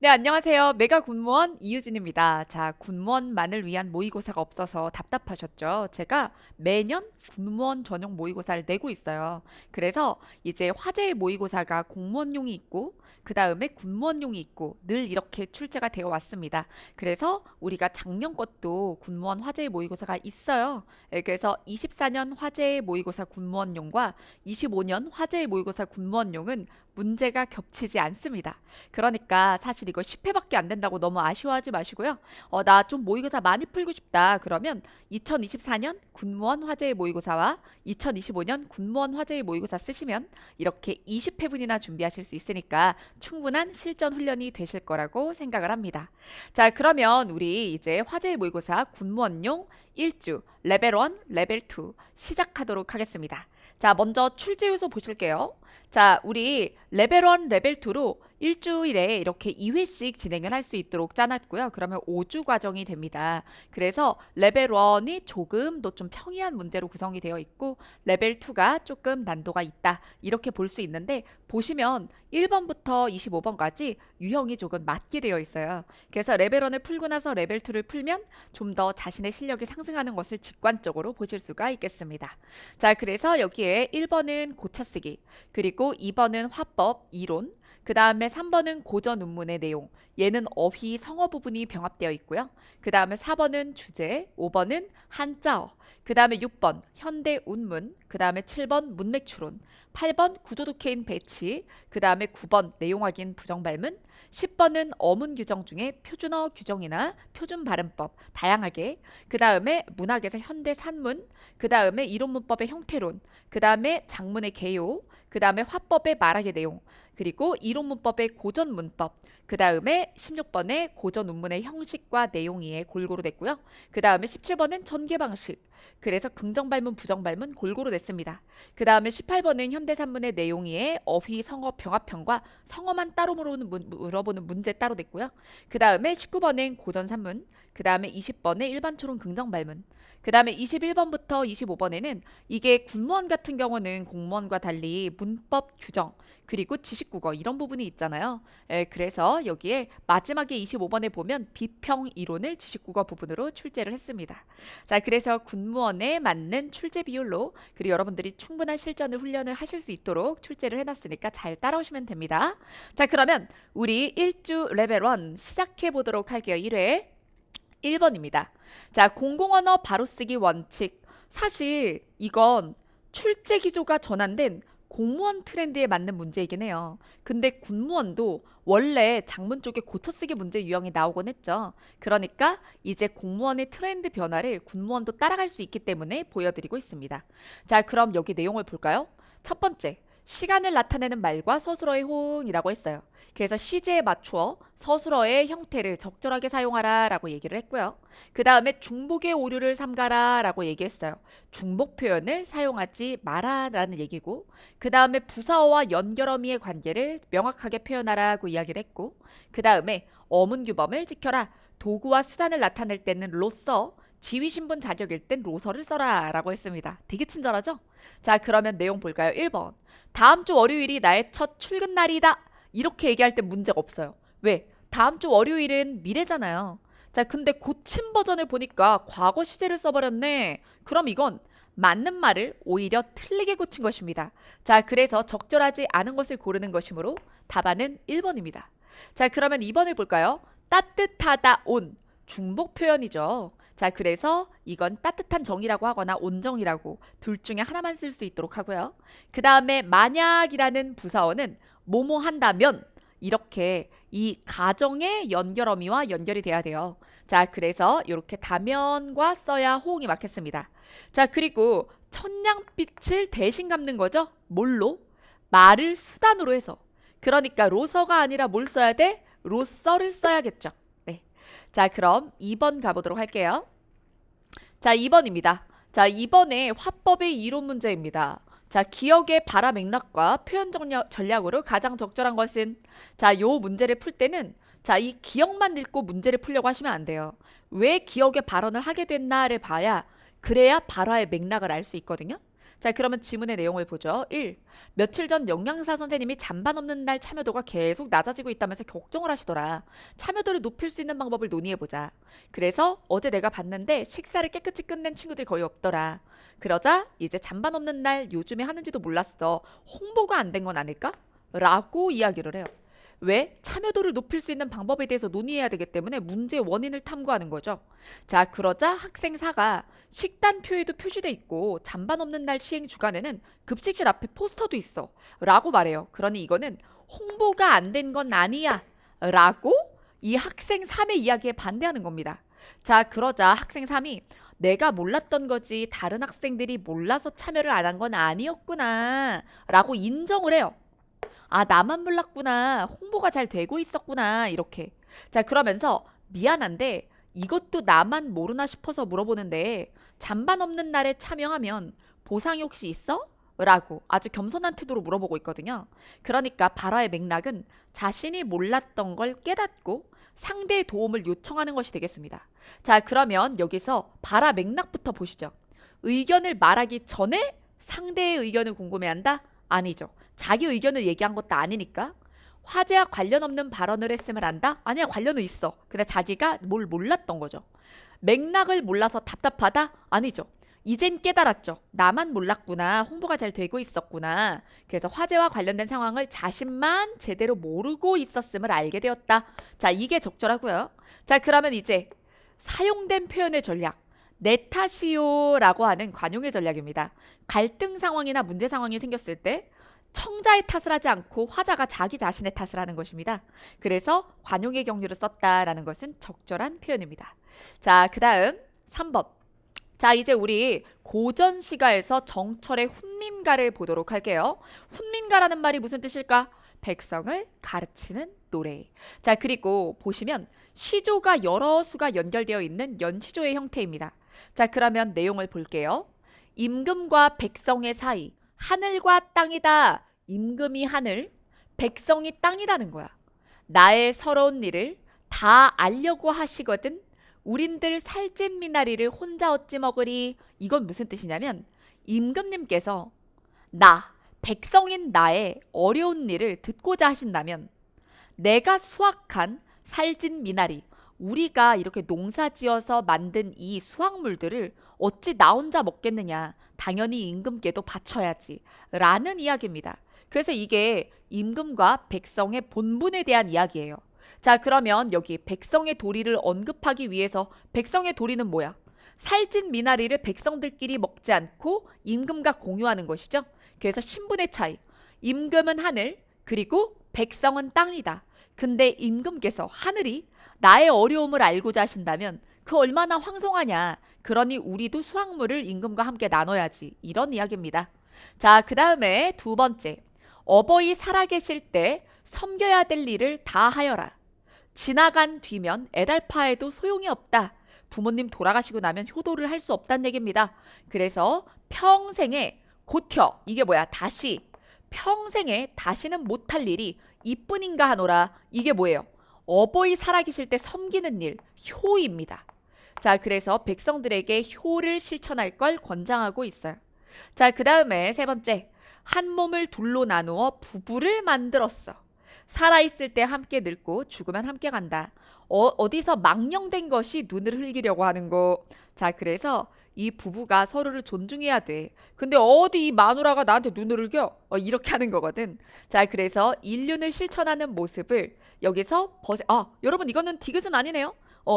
네, 안녕하세요. 메가 군무원 이유진입니다. 자, 군무원만을 위한 모의고사가 없어서 답답하셨죠? 제가 매년 군무원 전용 모의고사를 내고 있어요. 그래서 이제 화제의 모의고사가 공무원용이 있고, 그 다음에 군무원용이 있고, 늘 이렇게 출제가 되어 왔습니다. 그래서 우리가 작년 것도 군무원 화제의 모의고사가 있어요. 예, 그래서 24년 화제의 모의고사 군무원용과 25년 화제의 모의고사 군무원용은 문제가 겹치지 않습니다. 그러니까 사실 이거 10회밖에 안 된다고 너무 아쉬워하지 마시고요. 나 좀 모의고사 많이 풀고 싶다. 그러면 2024년 군무원 화제의 모의고사와 2025년 군무원 화제의 모의고사 쓰시면 이렇게 20회분이나 준비하실 수 있으니까 충분한 실전 훈련이 되실 거라고 생각을 합니다. 자, 그러면 우리 이제 화제의 모의고사 군무원용 1주 레벨 1, 레벨 2 시작하도록 하겠습니다. 자, 먼저 출제 요소 보실게요. 자, 우리 레벨 1, 레벨 2로 일주일에 이렇게 2회씩 진행을 할 수 있도록 짜놨고요. 그러면 5주 과정이 됩니다. 그래서 레벨 1이 조금 더 좀 평이한 문제로 구성이 되어 있고 레벨 2가 조금 난도가 있다. 이렇게 볼 수 있는데 보시면 1번부터 25번까지 유형이 조금 맞게 되어 있어요. 그래서 레벨 1을 풀고 나서 레벨 2를 풀면 좀 더 자신의 실력이 상승하는 것을 직관적으로 보실 수가 있겠습니다. 자, 그래서 여기에 1번은 고쳐쓰기, 그리고 2번은 화법, 이론, 그 다음에 3번은 고전 운문의 내용. 얘는 어휘, 성어 부분이 병합되어 있고요. 그 다음에 4번은 주제, 5번은 한자어, 그 다음에 6번 현대 운문, 그 다음에 7번 문맥 추론, 8번 구조독해인 배치, 그 다음에 9번 내용 확인 부정 발문, 10번은 어문 규정 중에 표준어 규정이나 표준 발음법 다양하게, 그 다음에 문학에서 현대 산문, 그 다음에 이론 문법의 형태론, 그 다음에 작문의 개요, 그 다음에 화법의 말하기 내용, 그리고 이론 문법의 고전 문법, 그 다음에 16번에 고전 운문의 형식과 내용이 골고루 됐고요. 그 다음에 17번은 전개 방식. 그래서 긍정 발문, 부정 발문 골고루 냈습니다. 그 다음에 18번은 현대산문의 내용이에 어휘, 성어, 병합형과 성어만 따로 물어보는 문제 따로 냈고요. 그 다음에 19번엔 고전 산문, 그 다음에 20번에 일반 초론 긍정 발문, 그 다음에 21번부터 25번에는 이게 군무원 같은 경우는 공무원과 달리 문법 규정, 그리고 지식국어 이런 부분이 있잖아요. 그래서 여기에 마지막에 25번에 보면 비평 이론을 지식국어 부분으로 출제를 했습니다. 자, 그래서 군무원에 맞는 출제 비율로 그리고 여러분들이 충분한 실전을 훈련을 하실 수 있도록 출제를 해놨으니까 잘 따라오시면 됩니다. 자, 그러면 우리 1주 레벨 1 시작해 보도록 할게요. 1회 1번입니다. 자, 공공언어 바로쓰기 원칙. 사실 이건 출제 기조가 전환된 공무원 트렌드에 맞는 문제이긴 해요. 근데 군무원도 원래 장문 쪽에 고쳐쓰기 문제 유형이 나오곤 했죠. 그러니까 이제 공무원의 트렌드 변화를 군무원도 따라갈 수 있기 때문에 보여드리고 있습니다. 자, 그럼 여기 내용을 볼까요? 첫 번째, 시간을 나타내는 말과 서술어의 호응이라고 했어요. 그래서 시제에 맞추어 서술어의 형태를 적절하게 사용하라 라고 얘기를 했고요. 그 다음에 중복의 오류를 삼가라 라고 얘기했어요. 중복 표현을 사용하지 마라 라는 얘기고, 그 다음에 부사어와 연결어미의 관계를 명확하게 표현하라고 이야기를 했고, 그 다음에 어문규범을 지켜라. 도구와 수단을 나타낼 때는 로써, 지휘신분 자격일 땐 로서를 써라 라고 했습니다. 되게 친절하죠? 자, 그러면 내용 볼까요? 1번. 다음 주 월요일이 나의 첫 출근 날이다. 이렇게 얘기할 때 문제가 없어요. 왜? 다음 주 월요일은 미래잖아요. 자, 근데 고친 버전을 보니까 과거 시제를 써버렸네. 그럼 이건 맞는 말을 오히려 틀리게 고친 것입니다. 자, 그래서 적절하지 않은 것을 고르는 것이므로 답안은 1번입니다. 자, 그러면 2번을 볼까요? 따뜻하다 온 중복 표현이죠. 자, 그래서 이건 따뜻한 정이라고 하거나 온정이라고 둘 중에 하나만 쓸 수 있도록 하고요. 그 다음에 만약이라는 부사어는 뭐뭐 한다면 이렇게 이 가정의 연결어미와 연결이 돼야 돼요. 자, 그래서 이렇게 다면과 써야 호응이 맞겠습니다. 자, 그리고 천냥빛을 대신 갚는 거죠. 뭘로? 말을 수단으로 해서. 그러니까 로서가 아니라 뭘 써야 돼? 로서를 써야겠죠. 네. 자, 그럼 2번 가보도록 할게요. 자, 2번입니다. 자, 2번에 화법의 이론 문제입니다. 자, 기억의 발화 맥락과 표현 전략으로 가장 적절한 것은, 자, 요 문제를 풀 때는 자, 이 기억만 읽고 문제를 풀려고 하시면 안 돼요. 왜 기억의 발언을 하게 됐나를 봐야 그래야 발화의 맥락을 알 수 있거든요. 자, 그러면 지문의 내용을 보죠. 1. 며칠 전 영양사 선생님이 잔반 없는 날 참여도가 계속 낮아지고 있다면서 걱정을 하시더라. 참여도를 높일 수 있는 방법을 논의해보자. 그래서 어제 내가 봤는데 식사를 깨끗이 끝낸 친구들이 거의 없더라. 그러자 이제 잔반 없는 날 요즘에 하는지도 몰랐어. 홍보가 안 된 건 아닐까? 라고 이야기를 해요. 왜? 참여도를 높일 수 있는 방법에 대해서 논의해야 되기 때문에 문제의 원인을 탐구하는 거죠. 자, 그러자 학생 4가 식단표에도 표시돼 있고 잔반 없는 날 시행 주간에는 급식실 앞에 포스터도 있어 라고 말해요. 그러니 이거는 홍보가 안 된 건 아니야 라고 이 학생 3의 이야기에 반대하는 겁니다. 자, 그러자 학생 3이 내가 몰랐던 거지 다른 학생들이 몰라서 참여를 안 한 건 아니었구나 라고 인정을 해요. 아, 나만 몰랐구나. 홍보가 잘 되고 있었구나. 이렇게. 자, 그러면서 미안한데 이것도 나만 모르나 싶어서 물어보는데 잔반 없는 날에 참여하면 보상이 혹시 있어? 라고 아주 겸손한 태도로 물어보고 있거든요. 그러니까 발화의 맥락은 자신이 몰랐던 걸 깨닫고 상대의 도움을 요청하는 것이 되겠습니다. 자, 그러면 여기서 발화 맥락부터 보시죠. 의견을 말하기 전에 상대의 의견을 궁금해한다? 아니죠. 자기 의견을 얘기한 것도 아니니까. 화제와 관련 없는 발언을 했음을 안다? 아니야, 관련은 있어. 근데 자기가 뭘 몰랐던 거죠. 맥락을 몰라서 답답하다? 아니죠. 이젠 깨달았죠. 나만 몰랐구나. 홍보가 잘 되고 있었구나. 그래서 화제와 관련된 상황을 자신만 제대로 모르고 있었음을 알게 되었다. 자, 이게 적절하고요. 자, 그러면 이제 사용된 표현의 전략. 내 탓이요라고 하는 관용의 전략입니다. 갈등 상황이나 문제 상황이 생겼을 때 청자의 탓을 하지 않고 화자가 자기 자신의 탓을 하는 것입니다. 그래서 관용의 경류를 썼다라는 것은 적절한 표현입니다. 자, 그 다음 3번. 자, 이제 우리 고전시가에서 정철의 훈민가를 보도록 할게요. 훈민가라는 말이 무슨 뜻일까? 백성을 가르치는 노래. 자, 그리고 보시면 시조가 여러 수가 연결되어 있는 연시조의 형태입니다. 자, 그러면 내용을 볼게요. 임금과 백성의 사이, 하늘과 땅이다. 임금이 하늘, 백성이 땅이라는 거야. 나의 서러운 일을 다 알려고 하시거든. 우린들 살찐 미나리를 혼자 어찌 먹으리. 이건 무슨 뜻이냐면 임금님께서 백성인 나의 어려운 일을 듣고자 하신다면 내가 수확한 살찐 미나리, 우리가 이렇게 농사지어서 만든 이 수확물들을 어찌 나 혼자 먹겠느냐. 당연히 임금께도 바쳐야지. 라는 이야기입니다. 그래서 이게 임금과 백성의 본분에 대한 이야기예요. 자, 그러면 여기 백성의 도리를 언급하기 위해서 백성의 도리는 뭐야? 살찐 미나리를 백성들끼리 먹지 않고 임금과 공유하는 것이죠. 그래서 신분의 차이. 임금은 하늘, 그리고 백성은 땅이다. 근데 임금께서 하늘이 나의 어려움을 알고자 하신다면 그 얼마나 황송하냐. 그러니 우리도 수확물을 임금과 함께 나눠야지. 이런 이야기입니다. 자, 그 다음에 두 번째. 어버이 살아계실 때 섬겨야 될 일을 다 하여라. 지나간 뒤면 애달파해도 소용이 없다. 부모님 돌아가시고 나면 효도를 할 수 없다는 얘기입니다. 그래서 평생에 고텨. 이게 뭐야? 다시. 평생에 다시는 못할 일이 이뿐인가 하노라. 이게 뭐예요? 어버이 살아계실 때 섬기는 일, 효입니다. 자, 그래서 백성들에게 효를 실천할 걸 권장하고 있어요. 자, 그 다음에 세 번째. 한 몸을 둘로 나누어 부부를 만들었어. 살아있을 때 함께 늙고 죽으면 함께 간다. 어디서 망령된 것이 눈을 흘기려고 하는 거. 자, 그래서 이 부부가 서로를 존중해야 돼. 근데 어디 이 마누라가 나한테 눈을 흘겨? 이렇게 하는 거거든. 자, 그래서 인륜을 실천하는 모습을 여기서 여러분 이거는 디귿은 아니네요.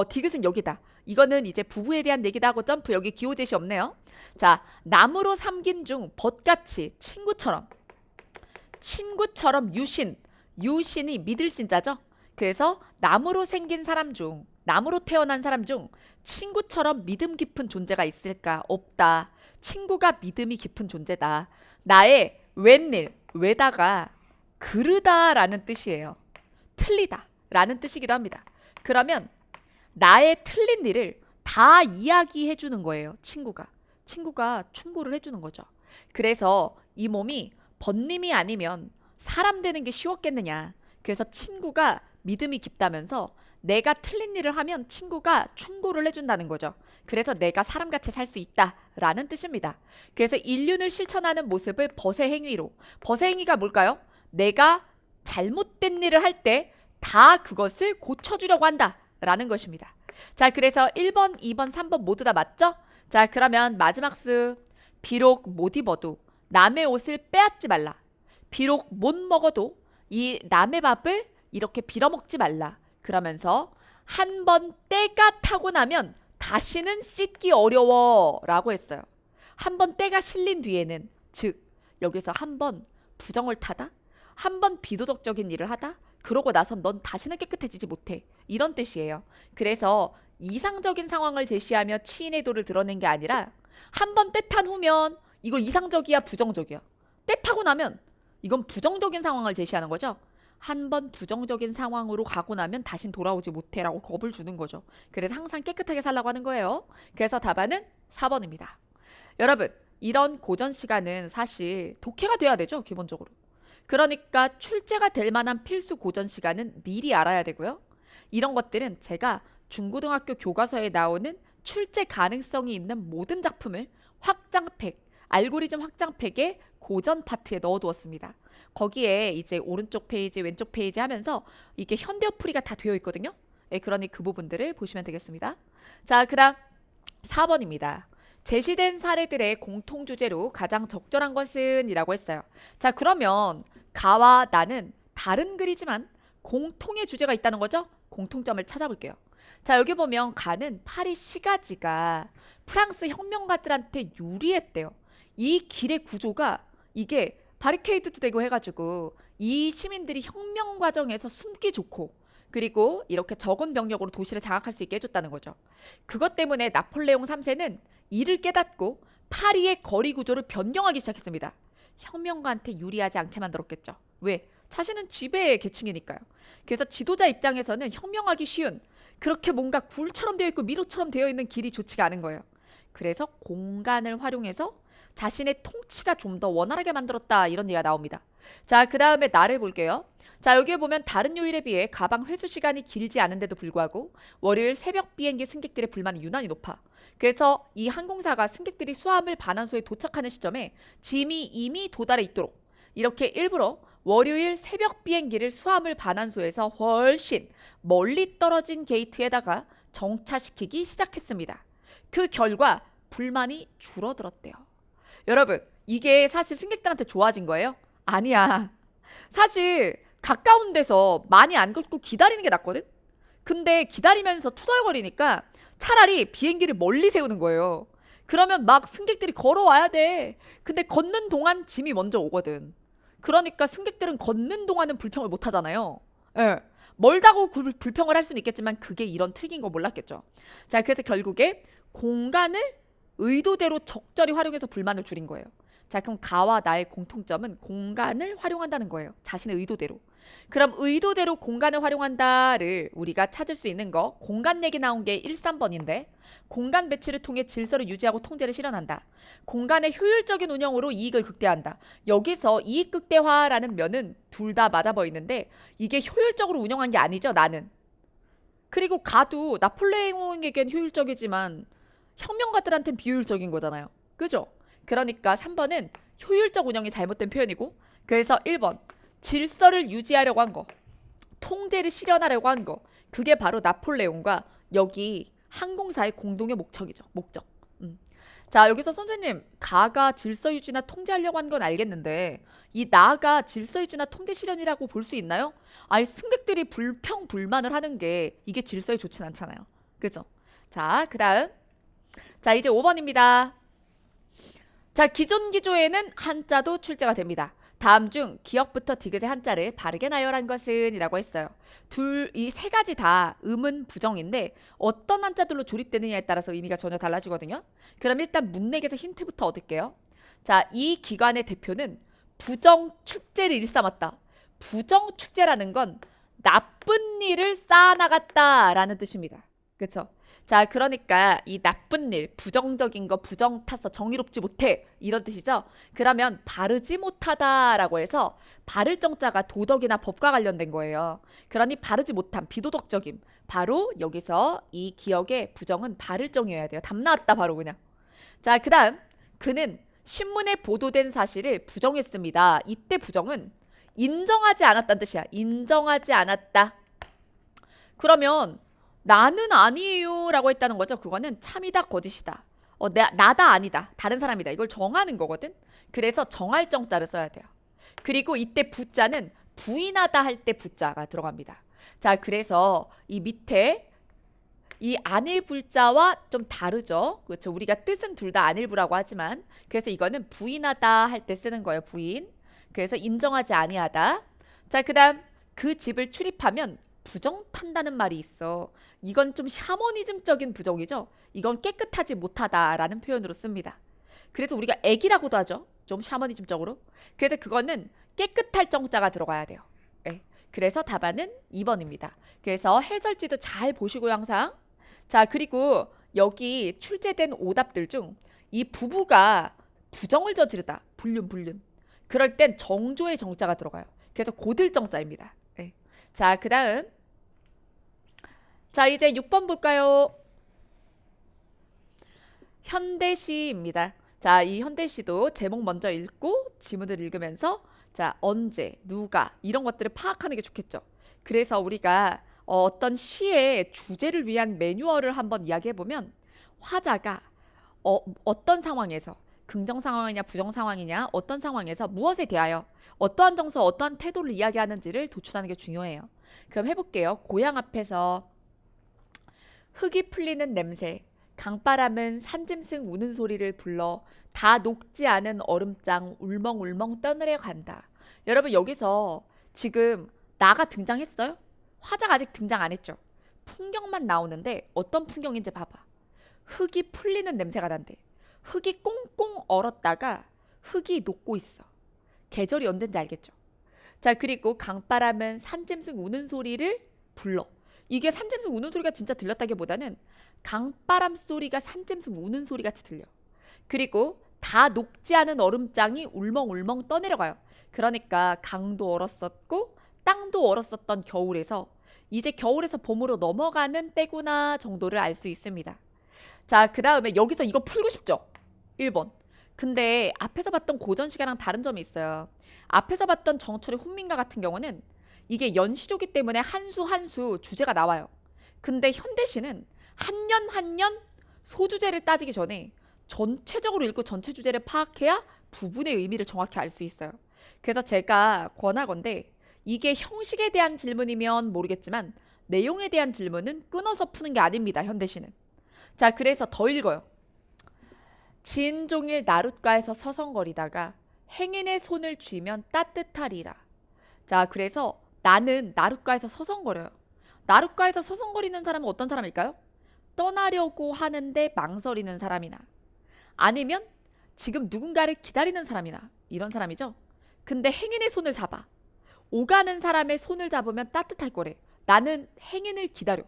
디귿은 여기다. 이거는 이제 부부에 대한 얘기다 하고 점프. 여기 기호제시 없네요. 자, 나무로 삼긴 중 벗같이 친구처럼 유신이 믿을 신자죠. 그래서 나무로 생긴 사람 중, 나무로 태어난 사람 중 친구처럼 믿음 깊은 존재가 있을까? 없다. 친구가 믿음이 깊은 존재다. 나의 웬일, 왜다가 그르다라는 뜻이에요. 틀리다 라는 뜻이기도 합니다. 그러면 나의 틀린 일을 다 이야기해 주는 거예요. 친구가 충고를 해주는 거죠. 그래서 이 몸이 번님이 아니면 사람 되는 게 쉬웠겠느냐. 그래서 친구가 믿음이 깊다면서 내가 틀린 일을 하면 친구가 충고를 해준다는 거죠. 그래서 내가 사람같이 살 수 있다라는 뜻입니다. 그래서 인륜을 실천하는 모습을 버세행위로. 버세행위가 뭘까요? 내가 잘못된 일을 할 때 다 그것을 고쳐주려고 한다라는 것입니다. 자, 그래서 1번, 2번, 3번 모두 다 맞죠? 자, 그러면 마지막 수. 비록 못 입어도 남의 옷을 빼앗지 말라. 비록 못 먹어도 이 남의 밥을 이렇게 빌어먹지 말라. 그러면서 한 번 때가 타고 나면 다시는 씻기 어려워 라고 했어요. 한 번 때가 실린 뒤에는, 즉 여기서 한 번 부정을 타다, 한 번 비도덕적인 일을 하다, 그러고 나선 넌 다시는 깨끗해지지 못해, 이런 뜻이에요. 그래서 이상적인 상황을 제시하며 치인의 도를 드러낸 게 아니라 한 번 때 탄 후면 이거 이상적이야 부정적이야? 때 타고 나면 이건 부정적인 상황을 제시하는 거죠. 한 번 부정적인 상황으로 가고 나면 다신 돌아오지 못해라고 겁을 주는 거죠. 그래서 항상 깨끗하게 살라고 하는 거예요. 그래서 답안은 4번입니다. 여러분, 이런 고전 시간은 사실 독해가 돼야 되죠, 기본적으로. 그러니까 출제가 될 만한 필수 고전 시간은 미리 알아야 되고요. 이런 것들은 제가 중고등학교 교과서에 나오는 출제 가능성이 있는 모든 작품을 확장팩, 알고리즘 확장팩의 고전 파트에 넣어두었습니다. 거기에 이제 오른쪽 페이지, 왼쪽 페이지 하면서 이게 현대어풀이가 다 되어 있거든요. 예, 그러니 그 부분들을 보시면 되겠습니다. 자, 그다음 4번입니다. 제시된 사례들의 공통 주제로 가장 적절한 것은 이라고 했어요. 자, 그러면 가와 나는 다른 글이지만 공통의 주제가 있다는 거죠? 공통점을 찾아볼게요. 자, 여기 보면 가는 파리 시가지가 프랑스 혁명가들한테 유리했대요. 이 길의 구조가 이게 바리케이드도 되고 해가지고 이 시민들이 혁명 과정에서 숨기 좋고, 그리고 이렇게 적은 병력으로 도시를 장악할 수 있게 해줬다는 거죠. 그것 때문에 나폴레옹 3세는 이를 깨닫고 파리의 거리 구조를 변경하기 시작했습니다. 혁명가한테 유리하지 않게 만들었겠죠. 왜? 자신은 지배의 계층이니까요. 그래서 지도자 입장에서는 혁명하기 쉬운, 그렇게 뭔가 굴처럼 되어 있고 미로처럼 되어 있는 길이 좋지가 않은 거예요. 그래서 공간을 활용해서 자신의 통치가 좀 더 원활하게 만들었다, 이런 얘기가 나옵니다. 자, 그 다음에 나를 볼게요. 자, 여기에 보면 다른 요일에 비해 가방 회수 시간이 길지 않은데도 불구하고 월요일 새벽 비행기 승객들의 불만이 유난히 높아. 그래서 이 항공사가 승객들이 수화물 반환소에 도착하는 시점에 짐이 이미 도달해 있도록 이렇게 일부러 월요일 새벽 비행기를 수화물 반환소에서 훨씬 멀리 떨어진 게이트에다가 정차시키기 시작했습니다. 그 결과 불만이 줄어들었대요. 여러분, 이게 사실 승객들한테 좋아진 거예요? 아니야. 사실 가까운 데서 많이 안 걷고 기다리는 게 낫거든? 근데 기다리면서 투덜거리니까 차라리 비행기를 멀리 세우는 거예요. 그러면 막 승객들이 걸어와야 돼. 근데 걷는 동안 짐이 먼저 오거든. 그러니까 승객들은 걷는 동안은 불평을 못 하잖아요. 예. 멀다고 불평을 할 수는 있겠지만 그게 이런 트릭인 거 몰랐겠죠. 자, 그래서 결국에 공간을 의도대로 적절히 활용해서 불만을 줄인 거예요. 자, 그럼 가와 나의 공통점은 공간을 활용한다는 거예요. 자신의 의도대로. 그럼 의도대로 공간을 활용한다를 우리가 찾을 수 있는 거, 공간 얘기 나온 게 1, 3번인데 공간 배치를 통해 질서를 유지하고 통제를 실현한다. 공간의 효율적인 운영으로 이익을 극대화한다. 여기서 이익 극대화라는 면은 둘 다 맞아 보이는데 이게 효율적으로 운영한 게 아니죠, 나는. 그리고 가도 나폴레옹에겐 효율적이지만 혁명가들한텐 비효율적인 거잖아요. 그죠? 그러니까 3번은 효율적 운영이 잘못된 표현이고, 그래서 1번 질서를 유지하려고 한 거, 통제를 실현하려고 한 거, 그게 바로 나폴레옹과 여기 항공사의 공동의 목적이죠. 목적. 자, 여기서 선생님, 가가 질서 유지나 통제하려고 한 건 알겠는데 이 나가 질서 유지나 통제 실현이라고 볼 수 있나요? 아니, 승객들이 불평불만을 하는 게 이게 질서에 좋진 않잖아요. 그죠? 자, 그 다음. 자, 이제 5번입니다. 자, 기존 기조에는 한자도 출제가 됩니다. 다음 중 기역부터 디귿의 한자를 바르게 나열한 것은 이라고 했어요. 이 세 가지 다 음은 부정인데 어떤 한자들로 조립되느냐에 따라서 의미가 전혀 달라지거든요. 그럼 일단 문맥에서 힌트부터 얻을게요. 자, 이 기관의 대표는 부정축제를 일삼았다. 부정축제라는 건 나쁜 일을 쌓아나갔다라는 뜻입니다. 그렇죠? 자, 그러니까 이 나쁜 일, 부정적인 거, 부정 탔어, 정의롭지 못해 이런 뜻이죠. 그러면 바르지 못하다라고 해서 바를 정자가 도덕이나 법과 관련된 거예요. 그러니 바르지 못함, 비도덕적임. 바로 여기서 이 기억의 부정은 바를 정이어야 돼요. 답 나왔다 바로 그냥. 자, 그다음 그는 신문에 보도된 사실을 부정했습니다. 이때 부정은 인정하지 않았다는 뜻이야. 인정하지 않았다. 그러면 나는 아니에요 라고 했다는 거죠. 그거는 참이다 거짓이다. 나다 아니다. 다른 사람이다. 이걸 정하는 거거든. 그래서 정할 정자를 써야 돼요. 그리고 이때 부자는 부인하다 할 때 부자가 들어갑니다. 자, 그래서 이 밑에 이 안일불자와 좀 다르죠. 그렇죠. 우리가 뜻은 둘 다 안일부라고 하지만 그래서 이거는 부인하다 할 때 쓰는 거예요. 부인. 그래서 인정하지 아니하다. 자, 그다음 그 집을 출입하면 부정탄다는 말이 있어. 이건 좀 샤머니즘적인 부정이죠. 이건 깨끗하지 못하다라는 표현으로 씁니다. 그래서 우리가 애기라고도 하죠. 좀 샤머니즘적으로. 그래서 그거는 깨끗할 정자가 들어가야 돼요. 예. 그래서 답안은 2번입니다. 그래서 해설지도 잘 보시고요, 항상. 자, 그리고 여기 출제된 오답들 중 이 부부가 부정을 저지르다. 불륜. 그럴 땐 정조의 정자가 들어가요. 그래서 고들 정자입니다. 네. 자, 그 다음. 자, 이제 6번 볼까요? 현대시입니다. 자, 이 현대시도 제목 먼저 읽고 지문을 읽으면서 자, 언제, 누가 이런 것들을 파악하는 게 좋겠죠. 그래서 우리가 어떤 시의 주제를 위한 매뉴얼을 한번 이야기해보면 화자가 어떤 상황에서 긍정 상황이냐 부정 상황이냐 어떤 상황에서 무엇에 대하여 어떠한 정서 어떠한 태도를 이야기하는지를 도출하는 게 중요해요. 그럼 해볼게요. 고향 앞에서 흙이 풀리는 냄새, 강바람은 산짐승 우는 소리를 불러 다 녹지 않은 얼음장 울멍울멍 떠내려 간다. 여러분 여기서 지금 나가 등장했어요? 화자가 아직 등장 안 했죠? 풍경만 나오는데 어떤 풍경인지 봐봐. 흙이 풀리는 냄새가 난대. 흙이 꽁꽁 얼었다가 흙이 녹고 있어. 계절이 언젠지 알겠죠? 자, 그리고 강바람은 산짐승 우는 소리를 불러. 이게 산짐승 우는 소리가 진짜 들렸다기보다는 강바람 소리가 산짐승 우는 소리 같이 들려. 그리고 다 녹지 않은 얼음장이 울멍울멍 떠내려가요. 그러니까 강도 얼었었고 땅도 얼었었던 겨울에서 이제 겨울에서 봄으로 넘어가는 때구나 정도를 알 수 있습니다. 자, 그 다음에 여기서 이거 풀고 싶죠? 1번. 근데 앞에서 봤던 고전 시가랑 다른 점이 있어요. 앞에서 봤던 정철의 훈민가 같은 경우는 이게 연시조기 때문에 한 수 한 수 주제가 나와요. 근데 현대시는 한 년 한 년 소주제를 따지기 전에 전체적으로 읽고 전체 주제를 파악해야 부분의 의미를 정확히 알 수 있어요. 그래서 제가 권하건대 이게 형식에 대한 질문이면 모르겠지만 내용에 대한 질문은 끊어서 푸는 게 아닙니다. 현대시는. 자, 그래서 더 읽어요. 진 종일 나룻가에서 서성거리다가 행인의 손을 쥐면 따뜻하리라. 자, 그래서 나는 나룻가에서 서성거려요. 나룻가에서 서성거리는 사람은 어떤 사람일까요? 떠나려고 하는데 망설이는 사람이나 아니면 지금 누군가를 기다리는 사람이나 이런 사람이죠. 근데 행인의 손을 잡아. 오가는 사람의 손을 잡으면 따뜻할 거래. 나는 행인을 기다려.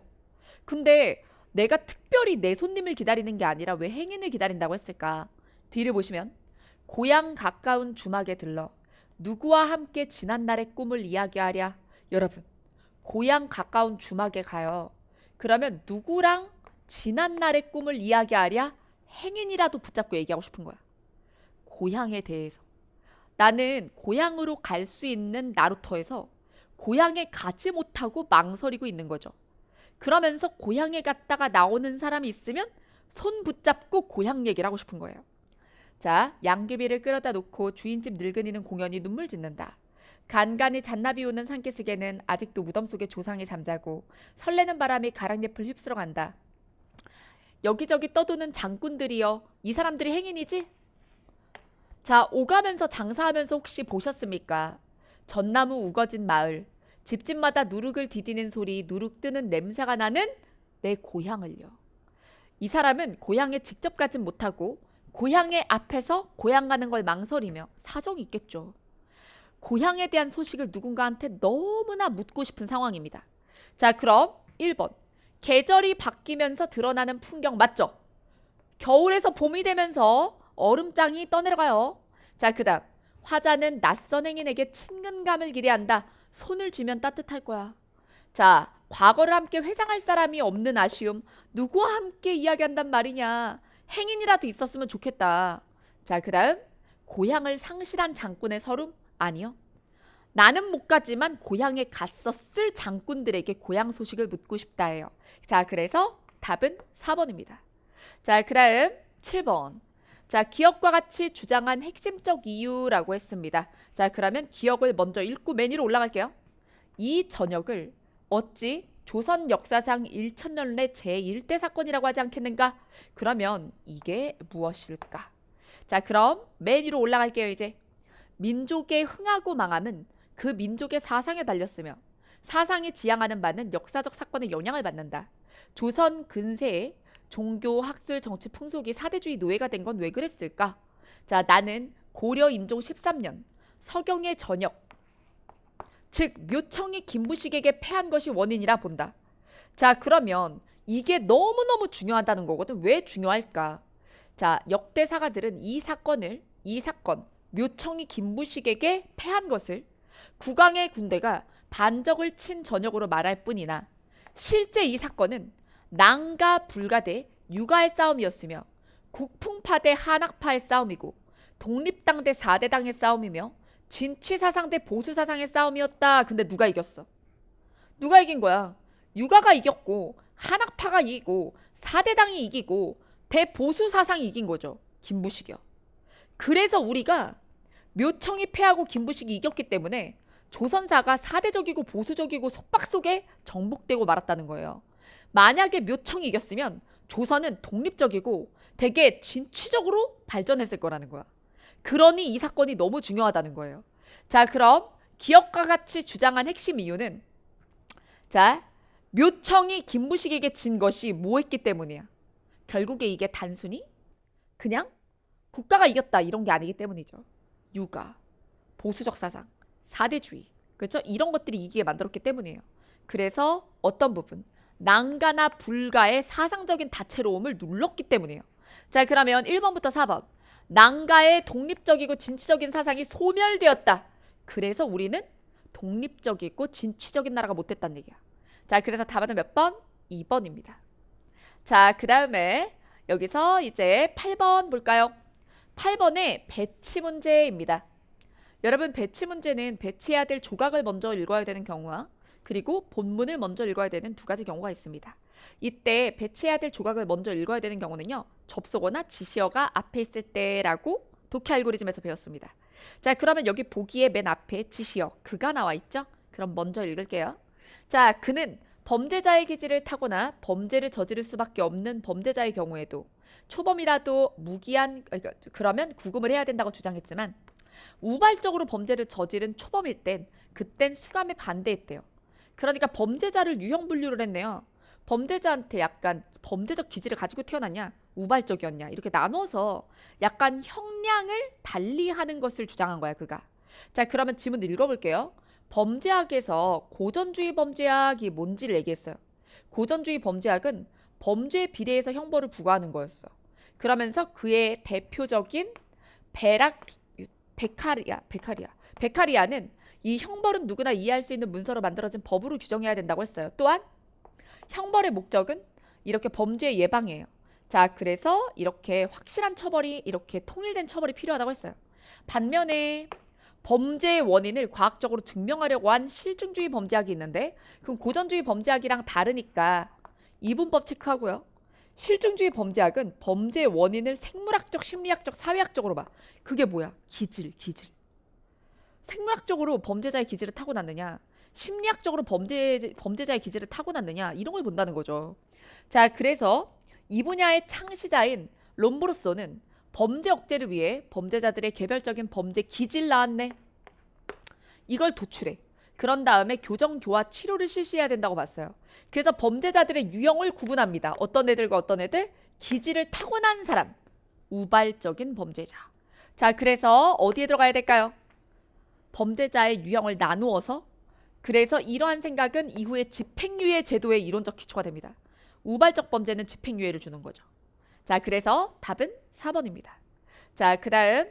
근데 내가 특별히 내 손님을 기다리는 게 아니라 왜 행인을 기다린다고 했을까? 뒤를 보시면 고향 가까운 주막에 들러 누구와 함께 지난날의 꿈을 이야기하랴. 여러분, 고향 가까운 주막에 가요. 그러면 누구랑 지난날의 꿈을 이야기하랴? 행인이라도 붙잡고 얘기하고 싶은 거야. 고향에 대해서. 나는 고향으로 갈 수 있는 나루터에서 고향에 가지 못하고 망설이고 있는 거죠. 그러면서 고향에 갔다가 나오는 사람이 있으면 손 붙잡고 고향 얘기를 하고 싶은 거예요. 자, 양귀비를 끌어다 놓고 주인집 늙은이는 공연히 눈물 짓는다. 간간히 잔나비 오는 산기슭에는 아직도 무덤 속에 조상이 잠자고 설레는 바람이 가랑잎을 휩쓸어 간다. 여기저기 떠도는 장꾼들이여, 이 사람들이 행인이지? 자, 오가면서 장사하면서 혹시 보셨습니까? 전나무 우거진 마을, 집집마다 누룩을 디디는 소리, 누룩 뜨는 냄새가 나는 내 고향을요. 이 사람은 고향에 직접 가진 못하고 고향의 앞에서 고향 가는 걸 망설이며 사정이 있겠죠. 고향에 대한 소식을 누군가한테 너무나 묻고 싶은 상황입니다. 자, 그럼 1번. 계절이 바뀌면서 드러나는 풍경 맞죠? 겨울에서 봄이 되면서 얼음장이 떠내려가요. 자, 그 다음. 화자는 낯선 행인에게 친근감을 기대한다. 손을 쥐면 따뜻할 거야. 자, 과거를 함께 회상할 사람이 없는 아쉬움. 누구와 함께 이야기한단 말이냐. 행인이라도 있었으면 좋겠다. 자, 그 다음. 고향을 상실한 장군의 서름? 아니요. 나는 못 가지만 고향에 갔었을 장군들에게 고향 소식을 묻고 싶다예요. 자, 그래서 답은 4번입니다. 자, 그 다음 7번. 자, 기억과 같이 주장한 핵심적 이유라고 했습니다. 자, 그러면 기억을 먼저 읽고 맨 위로 올라갈게요. 이 전역을 어찌 조선 역사상 1000년의 제1대 사건이라고 하지 않겠는가? 그러면 이게 무엇일까? 자, 그럼 맨 위로 올라갈게요, 이제. 민족의 흥하고 망함은 그 민족의 사상에 달렸으며 사상이 지향하는 바는 역사적 사건의 영향을 받는다. 조선 근세에 종교, 학술, 정치, 풍속이 사대주의 노예가 된 건 왜 그랬을까? 자, 나는 고려 인종 13년 서경의 전역, 즉 묘청이 김부식에게 패한 것이 원인이라 본다. 자, 그러면 이게 너무너무 중요하다는 거거든. 왜 중요할까? 자, 역대 사가들은 이 사건, 묘청이 김부식에게 패한 것을 국왕의 군대가 반적을 친 전역으로 말할 뿐이나 실제 이 사건은 낭과 불가 대 유가의 싸움이었으며 국풍파 대 한학파의 싸움이고 독립당 대 4대당의 싸움이며 진취사상 대 보수사상의 싸움이었다. 근데 누가 이겼어? 누가 이긴 거야? 유가가 이겼고 한학파가 이기고 4대당이 이기고 대보수사상이 이긴 거죠. 김부식이요. 그래서 우리가 묘청이 패하고 김부식이 이겼기 때문에 조선사가 사대적이고 보수적이고 속박 속에 정복되고 말았다는 거예요. 만약에 묘청이 이겼으면 조선은 독립적이고 되게 진취적으로 발전했을 거라는 거야. 그러니 이 사건이 너무 중요하다는 거예요. 자, 그럼 기억과 같이 주장한 핵심 이유는 자, 묘청이 김부식에게 진 것이 뭐했기 때문이야. 결국에 이게 단순히 그냥 국가가 이겼다 이런 게 아니기 때문이죠. 육아, 보수적 사상, 사대주의, 그렇죠? 이런 것들이 이기게 만들었기 때문이에요. 그래서 어떤 부분, 난가나 불가의 사상적인 다채로움을 눌렀기 때문이에요. 자, 그러면 1번부터 4번. 난가의 독립적이고 진취적인 사상이 소멸되었다. 그래서 우리는 독립적이고 진취적인 나라가 못됐다는 얘기야. 자, 그래서 답은 몇 번? 2번입니다. 자, 그 다음에 여기서 이제 8번 볼까요? 8번의 배치 문제입니다. 여러분, 배치 문제는 배치해야 될 조각을 먼저 읽어야 되는 경우와 그리고 본문을 먼저 읽어야 되는 두 가지 경우가 있습니다. 이때 배치해야 될 조각을 먼저 읽어야 되는 경우는요. 접속어나 지시어가 앞에 있을 때라고 독해 알고리즘에서 배웠습니다. 자, 그러면 여기 보기에 맨 앞에 지시어 그가 나와 있죠? 그럼 먼저 읽을게요. 자, 그는 범죄자의 기질을 타거나 범죄를 저지를 수밖에 없는 범죄자의 경우에도 초범이라도 무기한 그러면 구금을 해야 된다고 주장했지만 우발적으로 범죄를 저지른 초범일 땐 그땐 수감에 반대했대요. 그러니까 범죄자를 유형 분류를 했네요. 범죄자한테 약간 범죄적 기질을 가지고 태어났냐 우발적이었냐 이렇게 나눠서 약간 형량을 달리하는 것을 주장한 거야 그가. 자, 그러면 지문 읽어볼게요. 범죄학에서 고전주의 범죄학이 뭔지를 얘기했어요. 고전주의 범죄학은 범죄에 비례해서 형벌을 부과하는 거였어. 그러면서 그의 대표적인 베카리아는 이 형벌은 누구나 이해할 수 있는 문서로 만들어진 법으로 규정해야 된다고 했어요. 또한 형벌의 목적은 이렇게 범죄 예방이에요. 자, 그래서 이렇게 확실한 처벌이 이렇게 통일된 처벌이 필요하다고 했어요. 반면에 범죄의 원인을 과학적으로 증명하려고 한 실증주의 범죄학이 있는데 그럼 고전주의 범죄학이랑 다르니까 이분법 체크하고요. 실증주의 범죄학은 범죄의 원인을 생물학적, 심리학적, 사회학적으로 봐. 그게 뭐야? 기질. 생물학적으로 범죄자의 기질을 타고났느냐? 심리학적으로 범죄자의 기질을 타고났느냐? 이런 걸 본다는 거죠. 자, 그래서 이 분야의 창시자인 롬브로소는 범죄 억제를 위해 범죄자들의 개별적인 범죄 기질 나왔네. 이걸 도출해. 그런 다음에 교정, 교화, 치료를 실시해야 된다고 봤어요. 그래서 범죄자들의 유형을 구분합니다. 어떤 애들과 어떤 애들? 기질을 타고난 사람. 우발적인 범죄자. 자, 그래서 어디에 들어가야 될까요? 범죄자의 유형을 나누어서 그래서 이러한 생각은 이후에 집행유예 제도의 이론적 기초가 됩니다. 우발적 범죄는 집행유예를 주는 거죠. 자, 그래서 답은 4번입니다. 자, 그 다음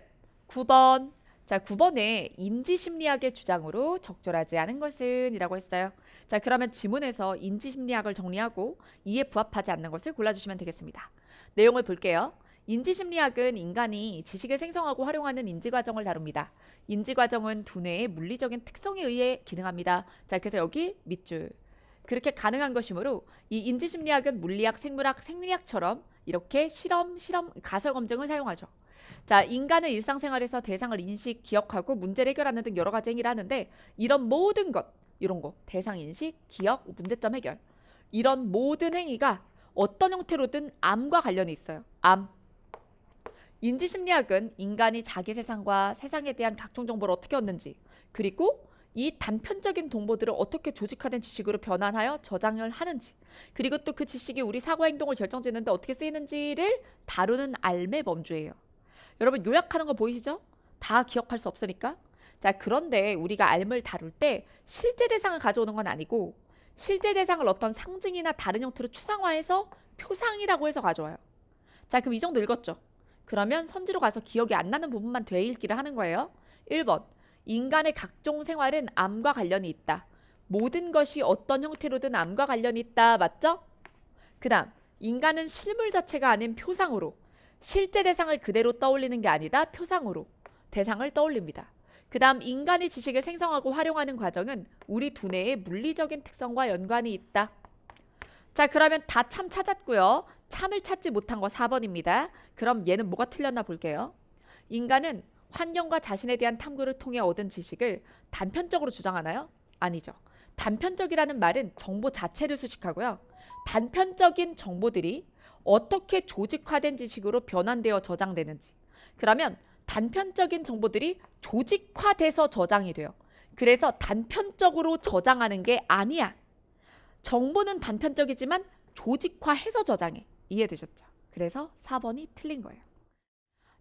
9번. 자, 9번에 인지심리학의 주장으로 적절하지 않은 것은 이라고 했어요. 자, 그러면 지문에서 인지심리학을 정리하고 이에 부합하지 않는 것을 골라주시면 되겠습니다. 내용을 볼게요. 인지심리학은 인간이 지식을 생성하고 활용하는 인지과정을 다룹니다. 인지과정은 두뇌의 물리적인 특성에 의해 기능합니다. 자, 그래서 여기 밑줄. 그렇게 가능한 것이므로 이 인지심리학은 물리학, 생물학, 생리학처럼 이렇게 실험, 가설 검증을 사용하죠. 자, 인간은 일상생활에서 대상을 인식, 기억하고 문제를 해결하는 등 여러 가지 행위를 하는데 이런 모든 것, 이런 거, 대상 인식, 기억, 문제점 해결 이런 모든 행위가 어떤 형태로든 암과 관련이 있어요. 암. 인지심리학은 인간이 자기 세상과 세상에 대한 각종 정보를 어떻게 얻는지 그리고 이 단편적인 정보들을 어떻게 조직화된 지식으로 변환하여 저장을 하는지 그리고 또 그 지식이 우리 사고 행동을 결정짓는데 어떻게 쓰이는지를 다루는 알매 범주예요. 여러분 요약하는 거 보이시죠? 다 기억할 수 없으니까. 자, 그런데 우리가 알을 다룰 때 실제 대상을 가져오는 건 아니고 실제 대상을 어떤 상징이나 다른 형태로 추상화해서 표상이라고 해서 가져와요. 자, 그럼 이 정도 읽었죠? 그러면 선지로 가서 기억이 안 나는 부분만 되읽기를 하는 거예요. 1번. 인간의 각종 생활은 암과 관련이 있다. 모든 것이 어떤 형태로든 암과 관련이 있다. 맞죠? 그 다음 인간은 실물 자체가 아닌 표상으로 실제 대상을 그대로 떠올리는 게 아니다. 표상으로 대상을 떠올립니다. 그 다음 인간이 지식을 생성하고 활용하는 과정은 우리 두뇌의 물리적인 특성과 연관이 있다. 자, 그러면 다 참 찾았고요. 참을 찾지 못한 거 4번입니다. 그럼 얘는 뭐가 틀렸나 볼게요. 인간은 환경과 자신에 대한 탐구를 통해 얻은 지식을 단편적으로 주장하나요? 아니죠. 단편적이라는 말은 정보 자체를 수식하고요. 단편적인 정보들이 어떻게 조직화된 지식으로 변환되어 저장되는지. 그러면 단편적인 정보들이 조직화돼서 저장이 돼요. 그래서 단편적으로 저장하는 게 아니야. 정보는 단편적이지만 조직화해서 저장해. 이해되셨죠? 그래서 4번이 틀린 거예요.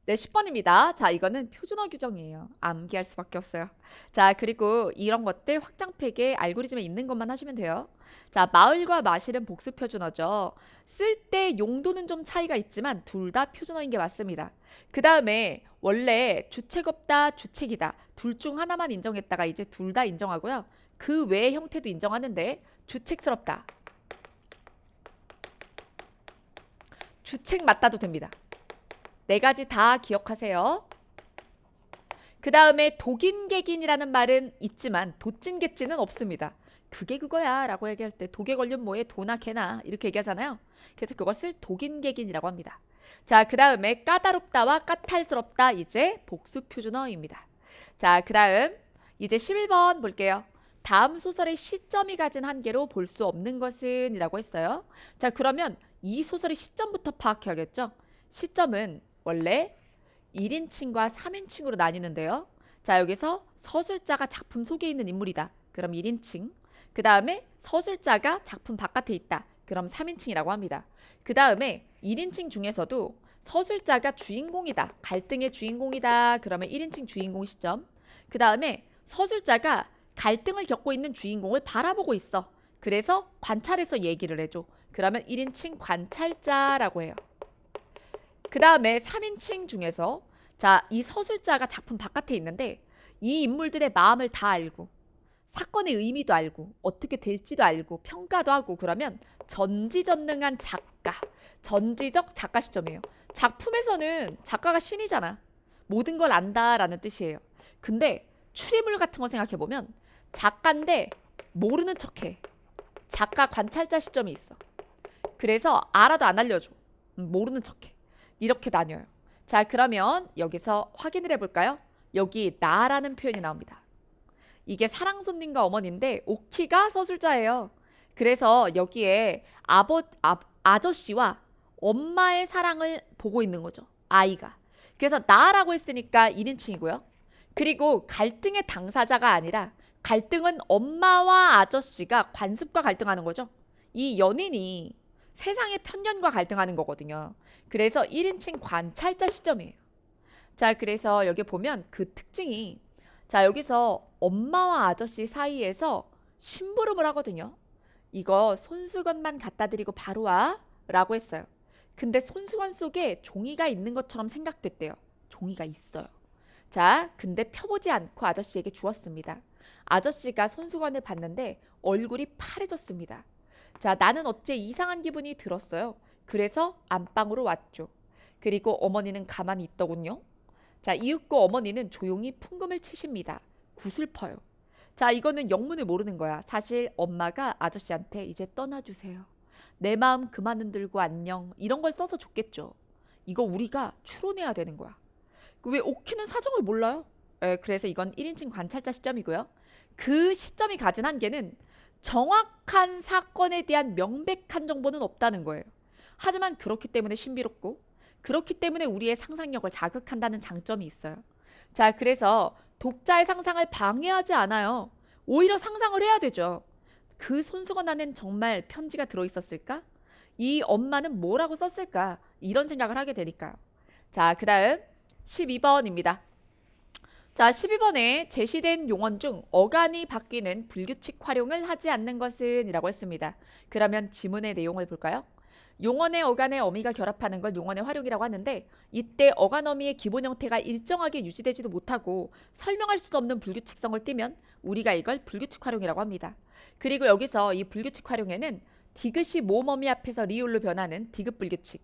네, 10번입니다. 자, 이거는 표준어 규정이에요. 암기할 수밖에 없어요. 자, 그리고 이런 것들 확장팩에 알고리즘에 있는 것만 하시면 돼요. 자, 마을과 마실은 복수 표준어죠. 쓸 때 용도는 좀 차이가 있지만 둘 다 표준어인 게 맞습니다. 그 다음에 원래 주책 없다, 주책이다. 둘 중 하나만 인정했다가 이제 둘 다 인정하고요. 그 외의 형태도 인정하는데 주책스럽다. 주책 맞다도 됩니다. 네 가지 다 기억하세요. 그 다음에 독인객인이라는 말은 있지만 도찐개찐은 없습니다. 그게 그거야 라고 얘기할 때 독에 걸린 뭐에 도나 개나 이렇게 얘기하잖아요. 그래서 그것을 독인객인이라고 합니다. 자, 그 다음에 까다롭다와 까탈스럽다 이제 복수 표준어입니다. 자, 그 다음 이제 11번 볼게요. 다음 소설의 시점이 가진 한계로 볼 수 없는 것은 이라고 했어요. 자, 그러면 이 소설의 시점부터 파악해야겠죠. 시점은 원래 1인칭과 3인칭으로 나뉘는데요. 자, 여기서 서술자가 작품 속에 있는 인물이다. 그럼 1인칭. 그 다음에 서술자가 작품 바깥에 있다. 그럼 3인칭이라고 합니다. 그 다음에 1인칭 중에서도 서술자가 주인공이다. 갈등의 주인공이다. 그러면 1인칭 주인공 시점. 그 다음에 서술자가 갈등을 겪고 있는 주인공을 바라보고 있어. 그래서 관찰해서 얘기를 해줘. 그러면 1인칭 관찰자라고 해요. 그 다음에 3인칭 중에서 자, 이 서술자가 작품 바깥에 있는데 이 인물들의 마음을 다 알고 사건의 의미도 알고 어떻게 될지도 알고 평가도 하고 그러면 전지전능한 작가, 전지적 작가 시점이에요. 작품에서는 작가가 신이잖아. 모든 걸 안다라는 뜻이에요. 근데 추리물 같은 거 생각해보면 작가인데 모르는 척해. 작가 관찰자 시점이 있어. 그래서 알아도 안 알려줘. 모르는 척해. 이렇게 나뉘어요. 자, 그러면 여기서 확인을 해볼까요? 여기 나라는 표현이 나옵니다. 이게 사랑손님과 어머니인데 오키가 서술자예요. 그래서 여기에 아저씨와 엄마의 사랑을 보고 있는 거죠. 아이가. 그래서 나라고 했으니까 1인칭이고요. 그리고 갈등의 당사자가 아니라 갈등은 엄마와 아저씨가 관습과 갈등하는 거죠. 이 연인이 세상의 편견과 갈등하는 거거든요. 그래서 1인칭 관찰자 시점이에요. 자, 그래서 여기 보면 그 특징이 자, 여기서 엄마와 아저씨 사이에서 심부름을 하거든요. 이거 손수건만 갖다 드리고 바로 와 라고 했어요. 근데 손수건 속에 종이가 있는 것처럼 생각됐대요. 종이가 있어요. 자, 근데 펴보지 않고 아저씨에게 주었습니다. 아저씨가 손수건을 봤는데 얼굴이 파래졌습니다. 자, 나는 어째 이상한 기분이 들었어요. 그래서 안방으로 왔죠. 그리고 어머니는 가만히 있더군요. 자, 이윽고 어머니는 조용히 풍금을 치십니다. 구슬퍼요. 자, 이거는 영문을 모르는 거야. 사실 엄마가 아저씨한테 이제 떠나주세요. 내 마음 그만 흔들고 안녕. 이런 걸 써서 줬겠죠. 이거 우리가 추론해야 되는 거야. 왜 오키는 사정을 몰라요? 그래서 이건 1인칭 관찰자 시점이고요. 그 시점이 가진 한계는 정확한 사건에 대한 명백한 정보는 없다는 거예요. 하지만 그렇기 때문에 신비롭고 그렇기 때문에 우리의 상상력을 자극한다는 장점이 있어요. 자, 그래서 독자의 상상을 방해하지 않아요. 오히려 상상을 해야 되죠. 그 손수건 안엔 정말 편지가 들어있었을까? 이 엄마는 뭐라고 썼을까? 이런 생각을 하게 되니까요. 자, 그 다음 12번입니다. 자, 12번에 제시된 용언 중 어간이 바뀌는 불규칙 활용을 하지 않는 것은 이라고 했습니다. 그러면 지문의 내용을 볼까요? 용언의 어간의 어미가 결합하는 걸 용언의 활용이라고 하는데 이때 어간 어미의 기본 형태가 일정하게 유지되지도 못하고 설명할 수도 없는 불규칙성을 띠면 우리가 이걸 불규칙 활용이라고 합니다. 그리고 여기서 이 불규칙 활용에는 디귿이 모음 어미 앞에서 리을로 변하는 디귿 불규칙.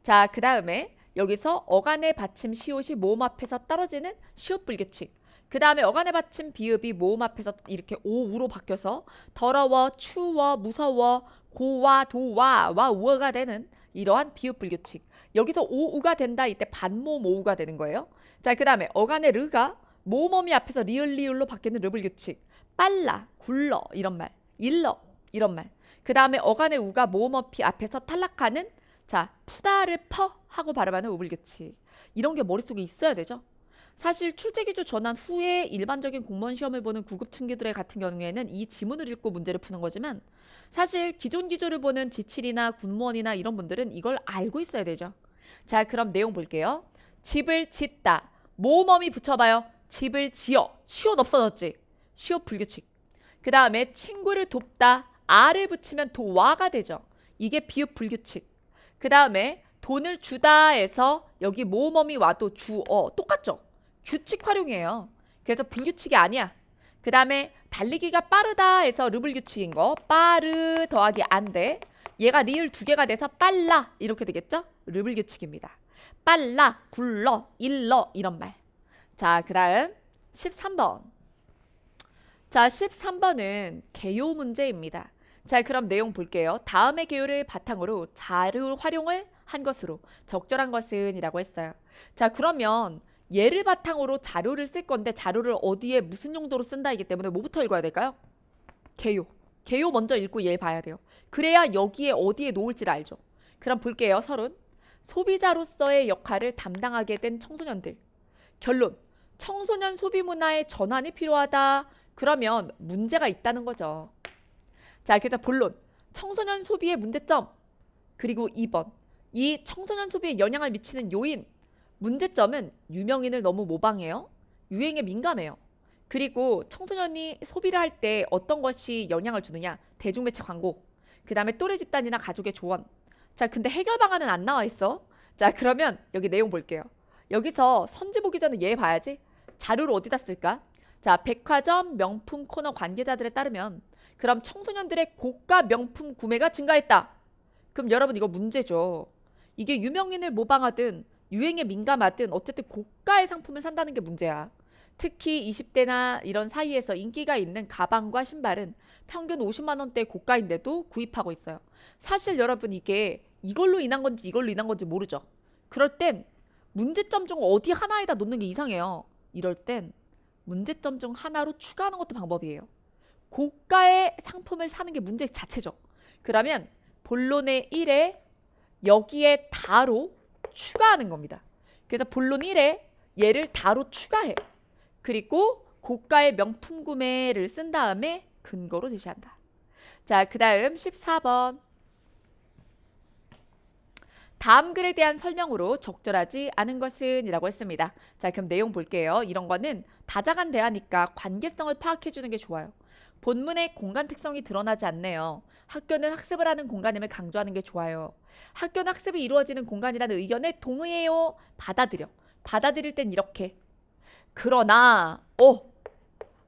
자, 그 다음에 여기서 어간의 받침 시옷이 모음 앞에서 떨어지는 시옷 불규칙. 그 다음에 어간의 받침 비읍이 모음 앞에서 이렇게 오우로 바뀌어서 더러워, 추워, 무서워, 고와, 도와, 와, 우어가 되는 이러한 비읍 불규칙. 여기서 오우가 된다. 이때 반모음 오우가 되는 거예요. 자, 그 다음에 어간의 르가 모음어미 앞에서 리을로 바뀌는 르불규칙. 빨라, 굴러 이런 말, 일러 이런 말. 그 다음에 어간의 우가 모음어피 앞에서 탈락하는 자, 푸다를 퍼 하고 발음하는 우불규칙. 이런 게 머릿속에 있어야 되죠. 사실 출제기조 전환 후에 일반적인 공무원 시험을 보는 구급층기들 같은 경우에는 이 지문을 읽고 문제를 푸는 거지만 사실 기존 기조를 보는 지칠이나 군무원이나 이런 분들은 이걸 알고 있어야 되죠. 자, 그럼 내용 볼게요. 집을 짓다. 모음어미 붙여봐요. 집을 지어. 시옷 없어졌지. 시옷 불규칙. 그 다음에 친구를 돕다. 아를 붙이면 도와가 되죠. 이게 비읍 불규칙. 그 다음에 돈을 주다에서 여기 모음어미 와도 주어 똑같죠. 규칙 활용이에요. 그래서 불규칙이 아니야. 그 다음에 달리기가 빠르다 해서 르불규칙인 거. 빠르 더하기 안돼. 얘가 리을 두 개가 돼서 빨라 이렇게 되겠죠. 르불규칙입니다. 빨라, 굴러, 일러 이런 말. 자, 그 다음 13번. 자, 13번은 개요 문제입니다. 자, 그럼 내용 볼게요. 다음의 개요를 바탕으로 자료 활용을 한 것으로 적절한 것은 이라고 했어요. 자, 그러면 얘를 바탕으로 자료를 쓸 건데 자료를 어디에 무슨 용도로 쓴다이기 때문에 뭐부터 읽어야 될까요? 개요. 개요 먼저 읽고 얘 봐야 돼요. 그래야 여기에 어디에 놓을지를 알죠. 그럼 볼게요. 서론. 소비자로서의 역할을 담당하게 된 청소년들. 결론. 청소년 소비 문화의 전환이 필요하다. 그러면 문제가 있다는 거죠. 자, 그래서 본론. 청소년 소비의 문제점. 그리고 2번. 이 청소년 소비에 영향을 미치는 요인. 문제점은 유명인을 너무 모방해요. 유행에 민감해요. 그리고 청소년이 소비를 할 때 어떤 것이 영향을 주느냐. 대중매체 광고. 그 다음에 또래 집단이나 가족의 조언. 자, 근데 해결 방안은 안 나와 있어. 자, 그러면 여기 내용 볼게요. 여기서 선지 보기 전에 얘 봐야지. 자료를 어디다 쓸까? 자, 백화점 명품 코너 관계자들에 따르면 그럼 청소년들의 고가 명품 구매가 증가했다. 그럼 여러분 이거 문제죠. 이게 유명인을 모방하든 유행에 민감하든 어쨌든 고가의 상품을 산다는 게 문제야. 특히 20대나 이런 사이에서 인기가 있는 가방과 신발은 평균 50만 원대 고가인데도 구입하고 있어요. 사실 여러분 이게 이걸로 인한 건지 이걸로 인한 건지 모르죠. 그럴 땐 문제점 중 어디 하나에다 놓는 게 이상해요. 이럴 땐 문제점 중 하나로 추가하는 것도 방법이에요. 고가의 상품을 사는 게 문제 자체죠. 그러면 본론의 1에 여기에 다로 추가하는 겁니다. 그래서 본론 1에 얘를 다로 추가해. 그리고 고가의 명품 구매를 쓴 다음에 근거로 제시한다. 자, 그 다음 14번. 다음 글에 대한 설명으로 적절하지 않은 것은 이라고 했습니다. 자, 그럼 내용 볼게요. 이런 거는 다자간 대화니까 관계성을 파악해 주는 게 좋아요. 본문의 공간 특성이 드러나지 않네요. 학교는 학습을 하는 공간임을 강조하는 게 좋아요. 학교는 학습이 이루어지는 공간이라는 의견에 동의해요. 받아들여. 받아들일 땐 이렇게. 그러나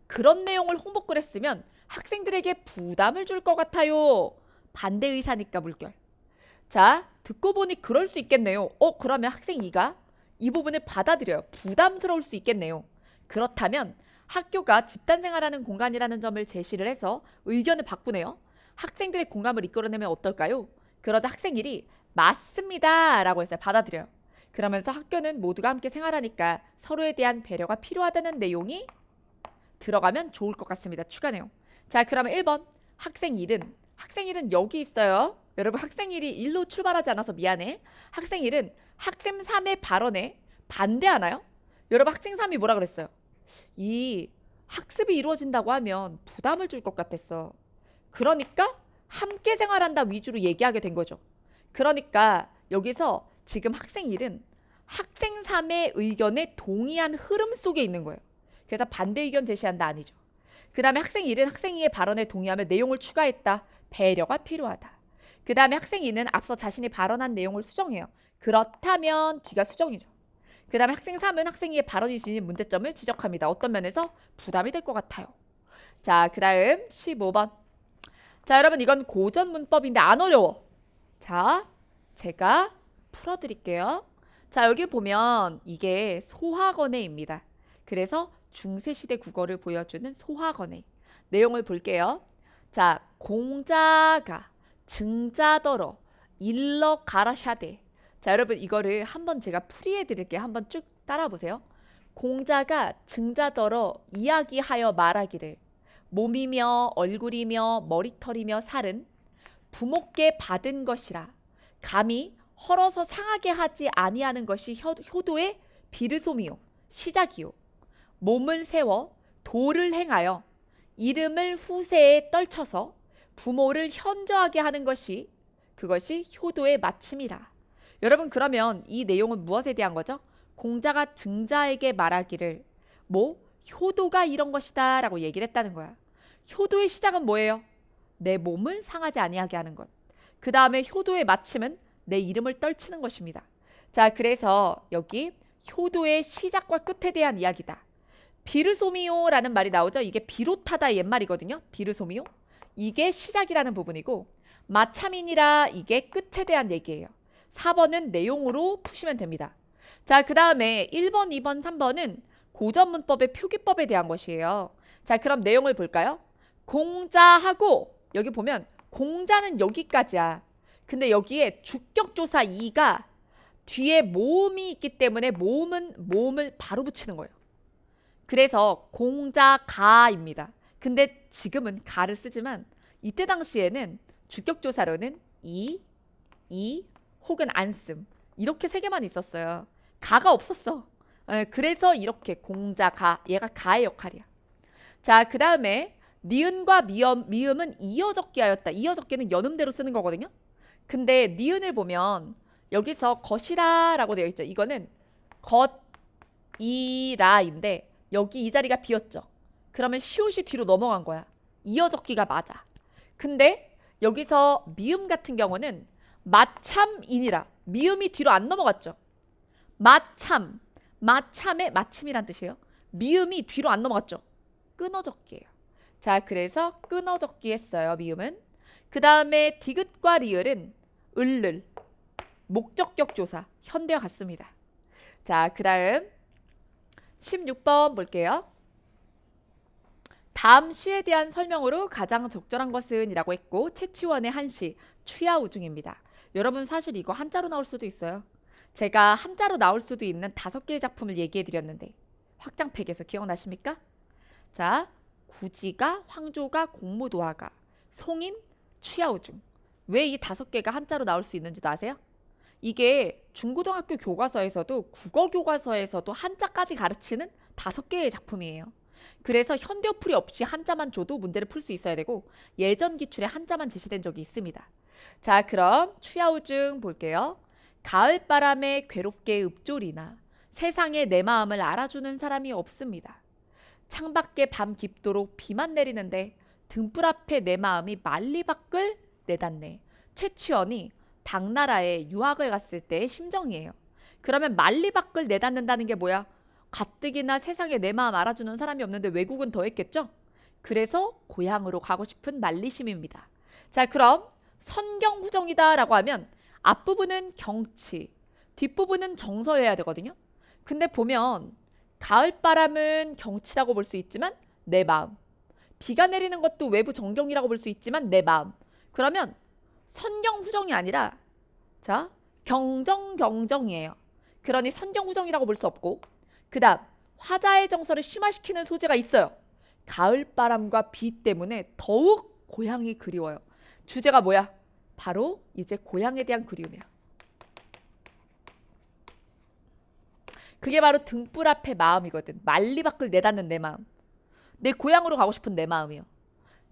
그런 내용을 홍보글에 쓰면 학생들에게 부담을 줄 것 같아요. 반대 의사니까 물결. 자, 듣고 보니 그럴 수 있겠네요. 그러면 학생 2가 이 부분을 받아들여요. 부담스러울 수 있겠네요. 그렇다면 학교가 집단생활하는 공간이라는 점을 제시를 해서 의견을 바꾸네요. 학생들의 공감을 이끌어내면 어떨까요? 그러다 학생 1이 맞습니다 라고 했어요. 받아들여요. 그러면서 학교는 모두가 함께 생활하니까 서로에 대한 배려가 필요하다는 내용이 들어가면 좋을 것 같습니다. 추가 내용. 자, 그러면 1번 학생 1은 여기 있어요. 여러분 학생 1이 일로 출발하지 않아서 미안해. 학생 1은 학생 3의 발언에 반대하나요? 여러분 학생 3이 뭐라 그랬어요? 이 학습이 이루어진다고 하면 부담을 줄 것 같았어. 그러니까 함께 생활한다 위주로 얘기하게 된 거죠. 그러니까 여기서 지금 학생 1은 학생 3의 의견에 동의한 흐름 속에 있는 거예요. 그래서 반대 의견 제시한다 아니죠. 그 다음에 학생 1은 학생 2의 발언에 동의하며 내용을 추가했다. 배려가 필요하다. 그 다음에 학생 2는 앞서 자신이 발언한 내용을 수정해요. 그렇다면 뒤가 수정이죠. 그 다음에 학생 3은 학생 2의 발언이 지닌 문제점을 지적합니다. 어떤 면에서 부담이 될 것 같아요. 자, 그 다음 15번. 자, 여러분 이건 고전 문법인데 안 어려워. 자, 제가 풀어드릴게요. 자, 여기 보면 이게 소화건해입니다. 그래서 중세시대 국어를 보여주는 소화건해. 내용을 볼게요. 자, 공자가 증자더러 일러 가라샤대. 자, 여러분 이거를 한번 제가 풀이해 드릴게요. 한번 쭉 따라 보세요. 공자가 증자더러 이야기하여 말하기를 몸이며 얼굴이며 머리털이며 살은 부모께 받은 것이라 감히 헐어서 상하게 하지 아니하는 것이 효도의 비르소미요 시작이요. 몸을 세워 도를 행하여 이름을 후세에 떨쳐서 부모를 현저하게 하는 것이 그것이 효도의 마침이라. 여러분 그러면 이 내용은 무엇에 대한 거죠? 공자가 증자에게 말하기를 효도가 이런 것이다 라고 얘기를 했다는 거야. 효도의 시작은 뭐예요? 내 몸을 상하지 아니하게 하는 것. 그 다음에 효도의 마침은 내 이름을 떨치는 것입니다. 자, 그래서 여기 효도의 시작과 끝에 대한 이야기다. 비르소미오라는 말이 나오죠. 이게 비롯하다 옛말이거든요. 비르소미오. 이게 시작이라는 부분이고 마참이니라 이게 끝에 대한 얘기예요. 4번은 내용으로 푸시면 됩니다. 자, 그 다음에 1번, 2번, 3번은 고전문법의 표기법에 대한 것이에요. 자, 그럼 내용을 볼까요? 공자하고 여기 보면 공자는 여기까지야. 근데 여기에 주격조사 2가 뒤에 모음이 있기 때문에 모음을 바로 붙이는 거예요. 그래서 공자가입니다. 근데 지금은 가를 쓰지만 이때 당시에는 주격조사로는 이 혹은 안씀 이렇게 세 개만 있었어요. 가가 없었어. 그래서 이렇게 공자가 얘가 가의 역할이야. 자, 그 다음에 니은과 미음은 이어적기 하였다. 이어적기는 연음대로 쓰는 거거든요. 근데 니은을 보면 여기서 것이라 라고 되어 있죠. 이거는 것이라인데 여기 이 자리가 비었죠. 그러면 시옷이 뒤로 넘어간 거야. 이어적기가 맞아. 근데 여기서 미음 같은 경우는 마참이니라. 미음이 뒤로 안 넘어갔죠. 마참의 마침이란 뜻이에요. 미음이 뒤로 안 넘어갔죠. 끊어적기예요. 자, 그래서 끊어적기 했어요. 미음은. 그 다음에 디귿과 리을은 을를 목적격 조사 현대와 같습니다. 자, 그 다음 16번 볼게요. 다음 시에 대한 설명으로 가장 적절한 것은 이라고 했고 채치원의 한시 추야우중입니다. 여러분 사실 이거 한자로 나올 수도 있어요. 제가 한자로 나올 수도 있는 5개의 작품을 얘기해 드렸는데 확장팩에서 기억나십니까? 자, 구지가, 황조가, 공무도화가, 송인, 추야우중. 왜 이 5개가 한자로 나올 수 있는지도 아세요? 이게 중고등학교 교과서에서도 국어 교과서에서도 한자까지 가르치는 5개의 작품이에요. 그래서 현대어풀이 없이 한자만 줘도 문제를 풀 수 있어야 되고 예전 기출에 한자만 제시된 적이 있습니다. 자, 그럼 추야우중 볼게요. 가을바람에 괴롭게 읊조리나 세상에 내 마음을 알아주는 사람이 없습니다. 창밖에 밤 깊도록 비만 내리는데 등불 앞에 내 마음이 만리밖을 내닫네. 최치원이 당나라에 유학을 갔을 때의 심정이에요. 그러면 만리밖을 내닫는다는 게 뭐야? 가뜩이나 세상에 내 마음 알아주는 사람이 없는데 외국은 더 했겠죠? 그래서 고향으로 가고 싶은 만리심입니다. 자, 그럼 선경후정이다라고 하면 앞부분은 경치, 뒷부분은 정서여야 되거든요. 근데 보면 가을바람은 경치라고 볼 수 있지만 내 마음, 비가 내리는 것도 외부 정경이라고 볼 수 있지만 내 마음. 그러면 선경후정이 아니라 자, 경정경정이에요. 그러니 선경후정이라고 볼 수 없고 그 다음 화자의 정서를 심화시키는 소재가 있어요. 가을바람과 비 때문에 더욱 고향이 그리워요. 주제가 뭐야? 바로 이제 고향에 대한 그리움이야. 그게 바로 등불 앞의 마음이거든. 만리밖을 내닫는 내 마음. 내 고향으로 가고 싶은 내 마음이요.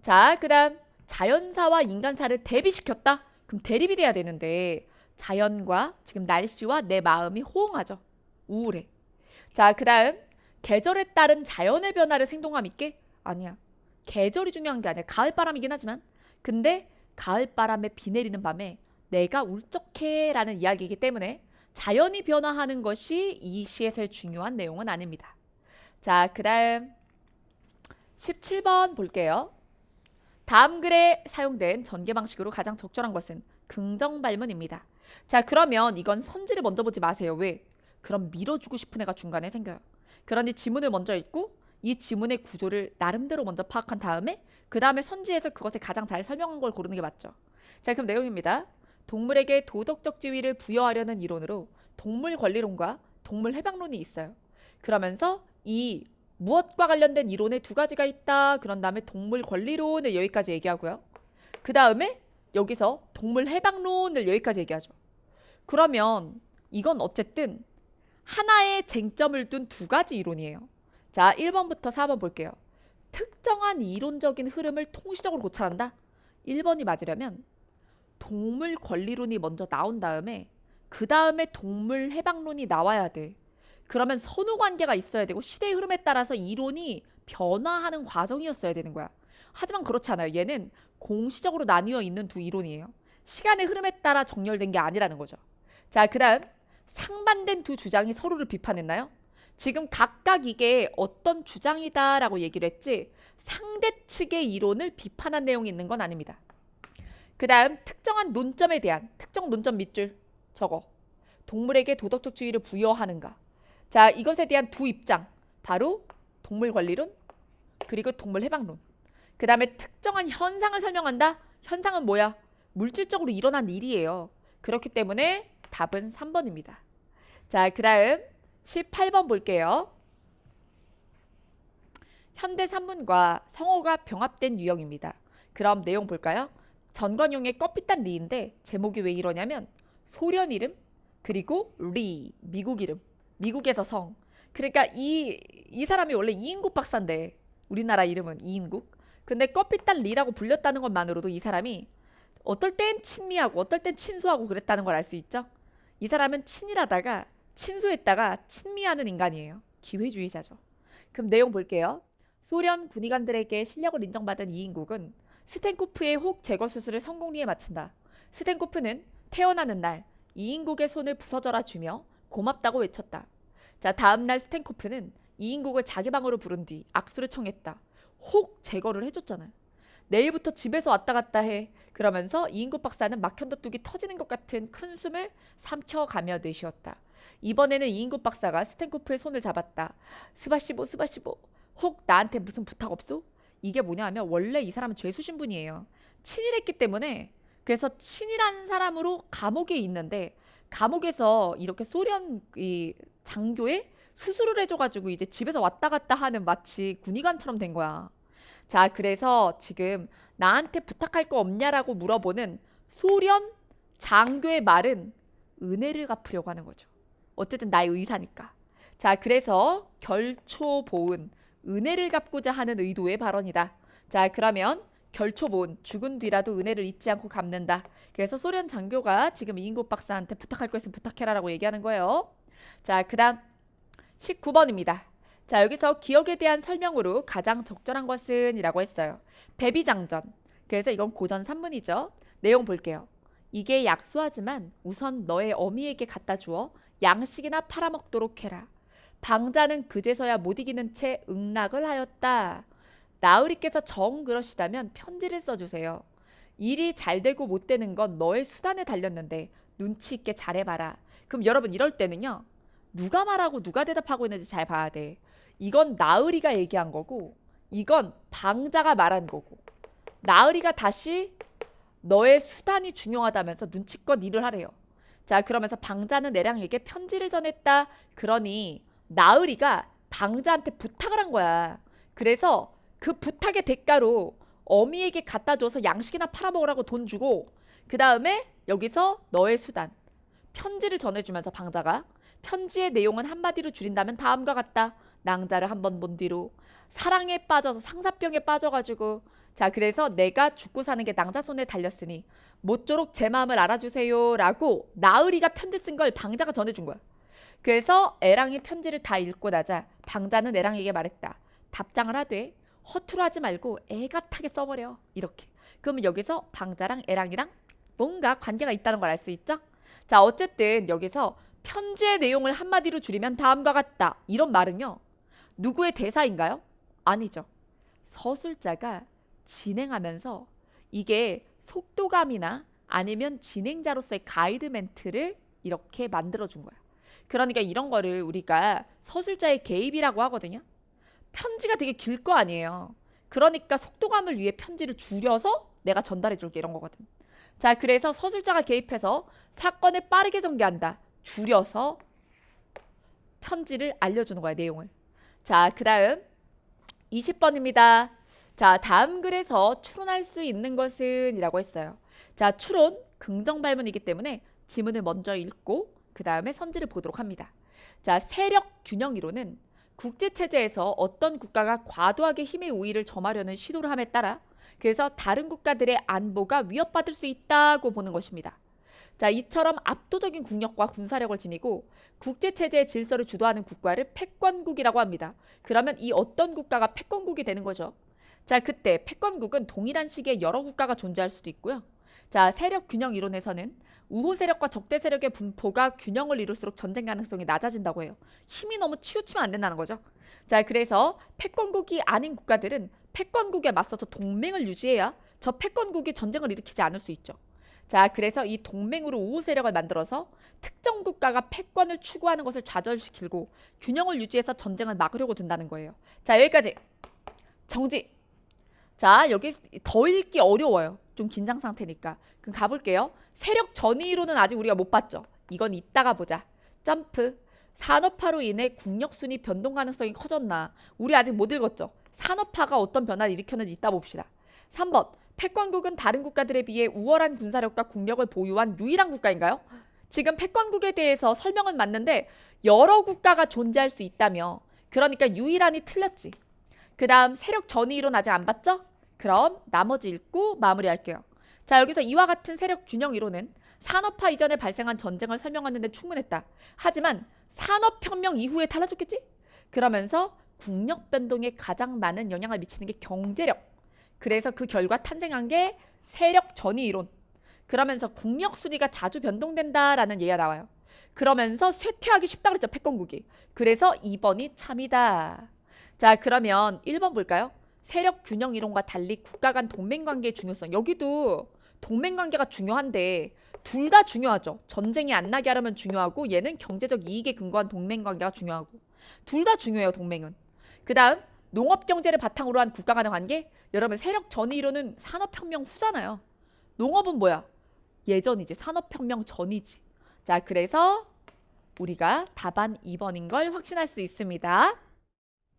자, 그 다음 자연사와 인간사를 대비시켰다? 그럼 대립이 돼야 되는데 자연과 지금 날씨와 내 마음이 호응하죠. 우울해. 자, 그 다음 계절에 따른 자연의 변화를 생동감 있게? 아니야. 계절이 중요한 게 아니야. 가을바람이긴 하지만 근데 가을바람에 비 내리는 밤에 내가 울적해 라는 이야기이기 때문에 자연이 변화하는 것이 이 시에서의 중요한 내용은 아닙니다. 자, 그 다음 17번 볼게요. 다음 글에 사용된 전개 방식으로 가장 적절한 것은 긍정 발문입니다. 자, 그러면 이건 선지를 먼저 보지 마세요. 왜? 그럼 밀어주고 싶은 애가 중간에 생겨요. 그러니 지문을 먼저 읽고 이 지문의 구조를 나름대로 먼저 파악한 다음에 그 다음에 선지에서 그것을 가장 잘 설명한 걸 고르는 게 맞죠. 자, 그럼 내용입니다. 동물에게 도덕적 지위를 부여하려는 이론으로 동물 권리론과 동물 해방론이 있어요. 그러면서 이 무엇과 관련된 이론에 두 가지가 있다. 그런 다음에 동물 권리론을 여기까지 얘기하고요. 그 다음에 여기서 동물 해방론을 여기까지 얘기하죠. 그러면 이건 어쨌든 하나의 쟁점을 둔 두 가지 이론이에요. 자, 1번부터 4번 볼게요. 특정한 이론적인 흐름을 통시적으로 고찰한다. 1번이 맞으려면 동물 권리론이 먼저 나온 다음에 그 다음에 동물 해방론이 나와야 돼. 그러면 선후 관계가 있어야 되고 시대의 흐름에 따라서 이론이 변화하는 과정이었어야 되는 거야. 하지만 그렇지 않아요. 얘는 공시적으로 나뉘어 있는 두 이론이에요. 시간의 흐름에 따라 정렬된 게 아니라는 거죠. 자, 그 다음 상반된 두 주장이 서로를 비판했나요? 지금 각각 이게 어떤 주장이다라고 얘기를 했지 상대 측의 이론을 비판한 내용이 있는 건 아닙니다. 그 다음 특정한 논점에 대한 특정 논점 밑줄 적어. 동물에게 도덕적 지위를 부여하는가. 자, 이것에 대한 두 입장. 바로 동물 권리론 그리고 동물 해방론. 그 다음에 특정한 현상을 설명한다. 현상은 뭐야? 물질적으로 일어난 일이에요. 그렇기 때문에 답은 3번입니다. 자, 그 다음 18번 볼게요. 현대 산문과 성어가 병합된 유형입니다. 그럼 내용 볼까요? 전관용의 껍빛단 리인데 제목이 왜 이러냐면 소련 이름 그리고 리 미국 이름 미국에서 성 그러니까 이 사람이 원래 이인국 박사인데 우리나라 이름은 이인국 근데 껍빛단 리라고 불렸다는 것만으로도 이 사람이 어떨 땐 친미하고 어떨 땐 친소하고 그랬다는 걸 알 수 있죠. 이 사람은 친일하다가 친소했다가 친미하는 인간이에요. 기회주의자죠. 그럼 내용 볼게요. 소련 군의관들에게 실력을 인정받은 이인국은 스텐코프의 혹 제거 수술을 성공리에 마친다. 스텐코프는 태어나는 날 이인국의 손을 부서져라 주며 고맙다고 외쳤다. 자, 다음날 스텐코프는 이인국을 자기 방으로 부른 뒤 악수를 청했다. 혹 제거를 해줬잖아요. 내일부터 집에서 왔다 갔다 해. 그러면서 이인국 박사는 막현더뚝이 터지는 것 같은 큰 숨을 삼켜가며 내쉬었다. 이번에는 이인국 박사가 스텐코프의 손을 잡았다. 스바시보 스바시보 혹 나한테 무슨 부탁 없소? 이게 뭐냐 하면 원래 이 사람은 죄수신 분이에요. 친일했기 때문에 그래서 친일한 사람으로 감옥에 있는데 감옥에서 이렇게 소련 이 장교에 수술을 해줘가지고 이제 집에서 왔다 갔다 하는 마치 군의관처럼 된 거야. 자, 그래서 지금 나한테 부탁할 거 없냐라고 물어보는 소련 장교의 말은 은혜를 갚으려고 하는 거죠. 어쨌든 나의 의사니까. 자, 그래서 결초보은 은혜를 갚고자 하는 의도의 발언이다. 자, 그러면 결초보은 죽은 뒤라도 은혜를 잊지 않고 갚는다. 그래서 소련 장교가 지금 이인국 박사한테 부탁할 거 있으면 부탁해라라고 얘기하는 거예요. 자, 그 다음 19번입니다. 자, 여기서 기억에 대한 설명으로 가장 적절한 것은 이라고 했어요. 배비장전. 그래서 이건 고전 산문이죠. 내용 볼게요. 이게 약소하지만 우선 너의 어미에게 갖다 주어 양식이나 팔아먹도록 해라. 방자는 그제서야 못 이기는 채 응락을 하였다. 나으리께서 정 그러시다면 편지를 써주세요. 일이 잘 되고 못 되는 건 너의 수단에 달렸는데 눈치 있게 잘해봐라. 그럼 여러분 이럴 때는요. 누가 말하고 누가 대답하고 있는지 잘 봐야 돼. 이건 나으리가 얘기한 거고 이건 방자가 말한 거고 나으리가 다시 너의 수단이 중요하다면서 눈치껏 일을 하래요. 자, 그러면서 방자는 내랑에게 편지를 전했다. 그러니 나으리가 방자한테 부탁을 한 거야. 그래서 그 부탁의 대가로 어미에게 갖다 줘서 양식이나 팔아먹으라고 돈 주고 그 다음에 여기서 너의 수단 편지를 전해주면서 방자가 편지의 내용은 한마디로 줄인다면 다음과 같다. 낭자를 한번 본 뒤로 사랑에 빠져서 상사병에 빠져가지고 자 그래서 내가 죽고 사는 게 낭자 손에 달렸으니 모쪼록 제 마음을 알아주세요 라고 나으리가 편지 쓴 걸 방자가 전해준 거야. 그래서 애랑이 편지를 다 읽고 나자 방자는 애랑에게 말했다. 답장을 하되 허투루 하지 말고 애같하게 써버려. 이렇게. 그러면 여기서 방자랑 애랑이랑 뭔가 관계가 있다는 걸 알 수 있죠? 자 어쨌든 여기서 편지의 내용을 한마디로 줄이면 다음과 같다. 이런 말은요. 누구의 대사인가요? 아니죠. 서술자가 진행하면서 이게 속도감이나 아니면 진행자로서의 가이드 멘트를 이렇게 만들어준 거야. 그러니까 이런 거를 우리가 서술자의 개입이라고 하거든요. 편지가 되게 길 거 아니에요. 그러니까 속도감을 위해 편지를 줄여서 내가 전달해 줄게 이런 거거든. 자, 그래서 서술자가 개입해서 사건을 빠르게 전개한다. 줄여서 편지를 알려주는 거야, 내용을. 자, 그 다음 20번입니다. 자, 다음 글에서 추론할 수 있는 것은 이라고 했어요. 자, 추론, 긍정 발문이기 때문에 지문을 먼저 읽고 그 다음에 선지를 보도록 합니다. 자, 세력 균형 이론은 국제체제에서 어떤 국가가 과도하게 힘의 우위를 점하려는 시도를 함에 따라 그래서 다른 국가들의 안보가 위협받을 수 있다고 보는 것입니다. 자, 이처럼 압도적인 국력과 군사력을 지니고 국제체제의 질서를 주도하는 국가를 패권국이라고 합니다. 그러면 이 어떤 국가가 패권국이 되는 거죠. 자, 그때 패권국은 동일한 시기에 여러 국가가 존재할 수도 있고요. 자, 세력 균형 이론에서는 우호 세력과 적대 세력의 분포가 균형을 이룰수록 전쟁 가능성이 낮아진다고 해요. 힘이 너무 치우치면 안 된다는 거죠. 자, 그래서 패권국이 아닌 국가들은 패권국에 맞서서 동맹을 유지해야 저 패권국이 전쟁을 일으키지 않을 수 있죠. 자, 그래서 이 동맹으로 우호 세력을 만들어서 특정 국가가 패권을 추구하는 것을 좌절시키고 균형을 유지해서 전쟁을 막으려고 든다는 거예요. 자, 여기까지. 정지. 자, 여기 더 읽기 어려워요. 좀 긴장 상태니까. 그럼 가볼게요. 세력 전이로는 아직 우리가 못 봤죠. 이건 이따가 보자. 점프. 산업화로 인해 국력순위 변동 가능성이 커졌나. 우리 아직 못 읽었죠. 산업화가 어떤 변화를 일으켰는지 이따 봅시다. 3번. 패권국은 다른 국가들에 비해 우월한 군사력과 국력을 보유한 유일한 국가인가요? 지금 패권국에 대해서 설명은 맞는데 여러 국가가 존재할 수 있다며. 그러니까 유일한이 틀렸지. 그 다음 세력 전이 이론 아직 안 봤죠? 그럼 나머지 읽고 마무리할게요. 자, 여기서 이와 같은 세력 균형 이론은 산업화 이전에 발생한 전쟁을 설명하는 데 충분했다. 하지만 산업혁명 이후에 달라졌겠지? 그러면서 국력 변동에 가장 많은 영향을 미치는 게 경제력. 그래서 그 결과 탄생한 게 세력 전이 이론. 그러면서 국력 순위가 자주 변동된다라는 예가 나와요. 그러면서 쇠퇴하기 쉽다 그랬죠, 패권국이. 그래서 2번이 참이다. 자, 그러면 1번 볼까요? 세력 균형 이론과 달리 국가 간 동맹관계의 중요성. 여기도 동맹관계가 중요한데 둘 다 중요하죠. 전쟁이 안 나게 하려면 중요하고 얘는 경제적 이익에 근거한 동맹관계가 중요하고 둘 다 중요해요, 동맹은. 그 다음 농업경제를 바탕으로 한 국가 간의 관계. 여러분 세력 전이 이론은 산업혁명 후잖아요. 농업은 뭐야? 예전이지. 산업혁명 전이지. 자, 그래서 우리가 답안 2번인 걸 확신할 수 있습니다.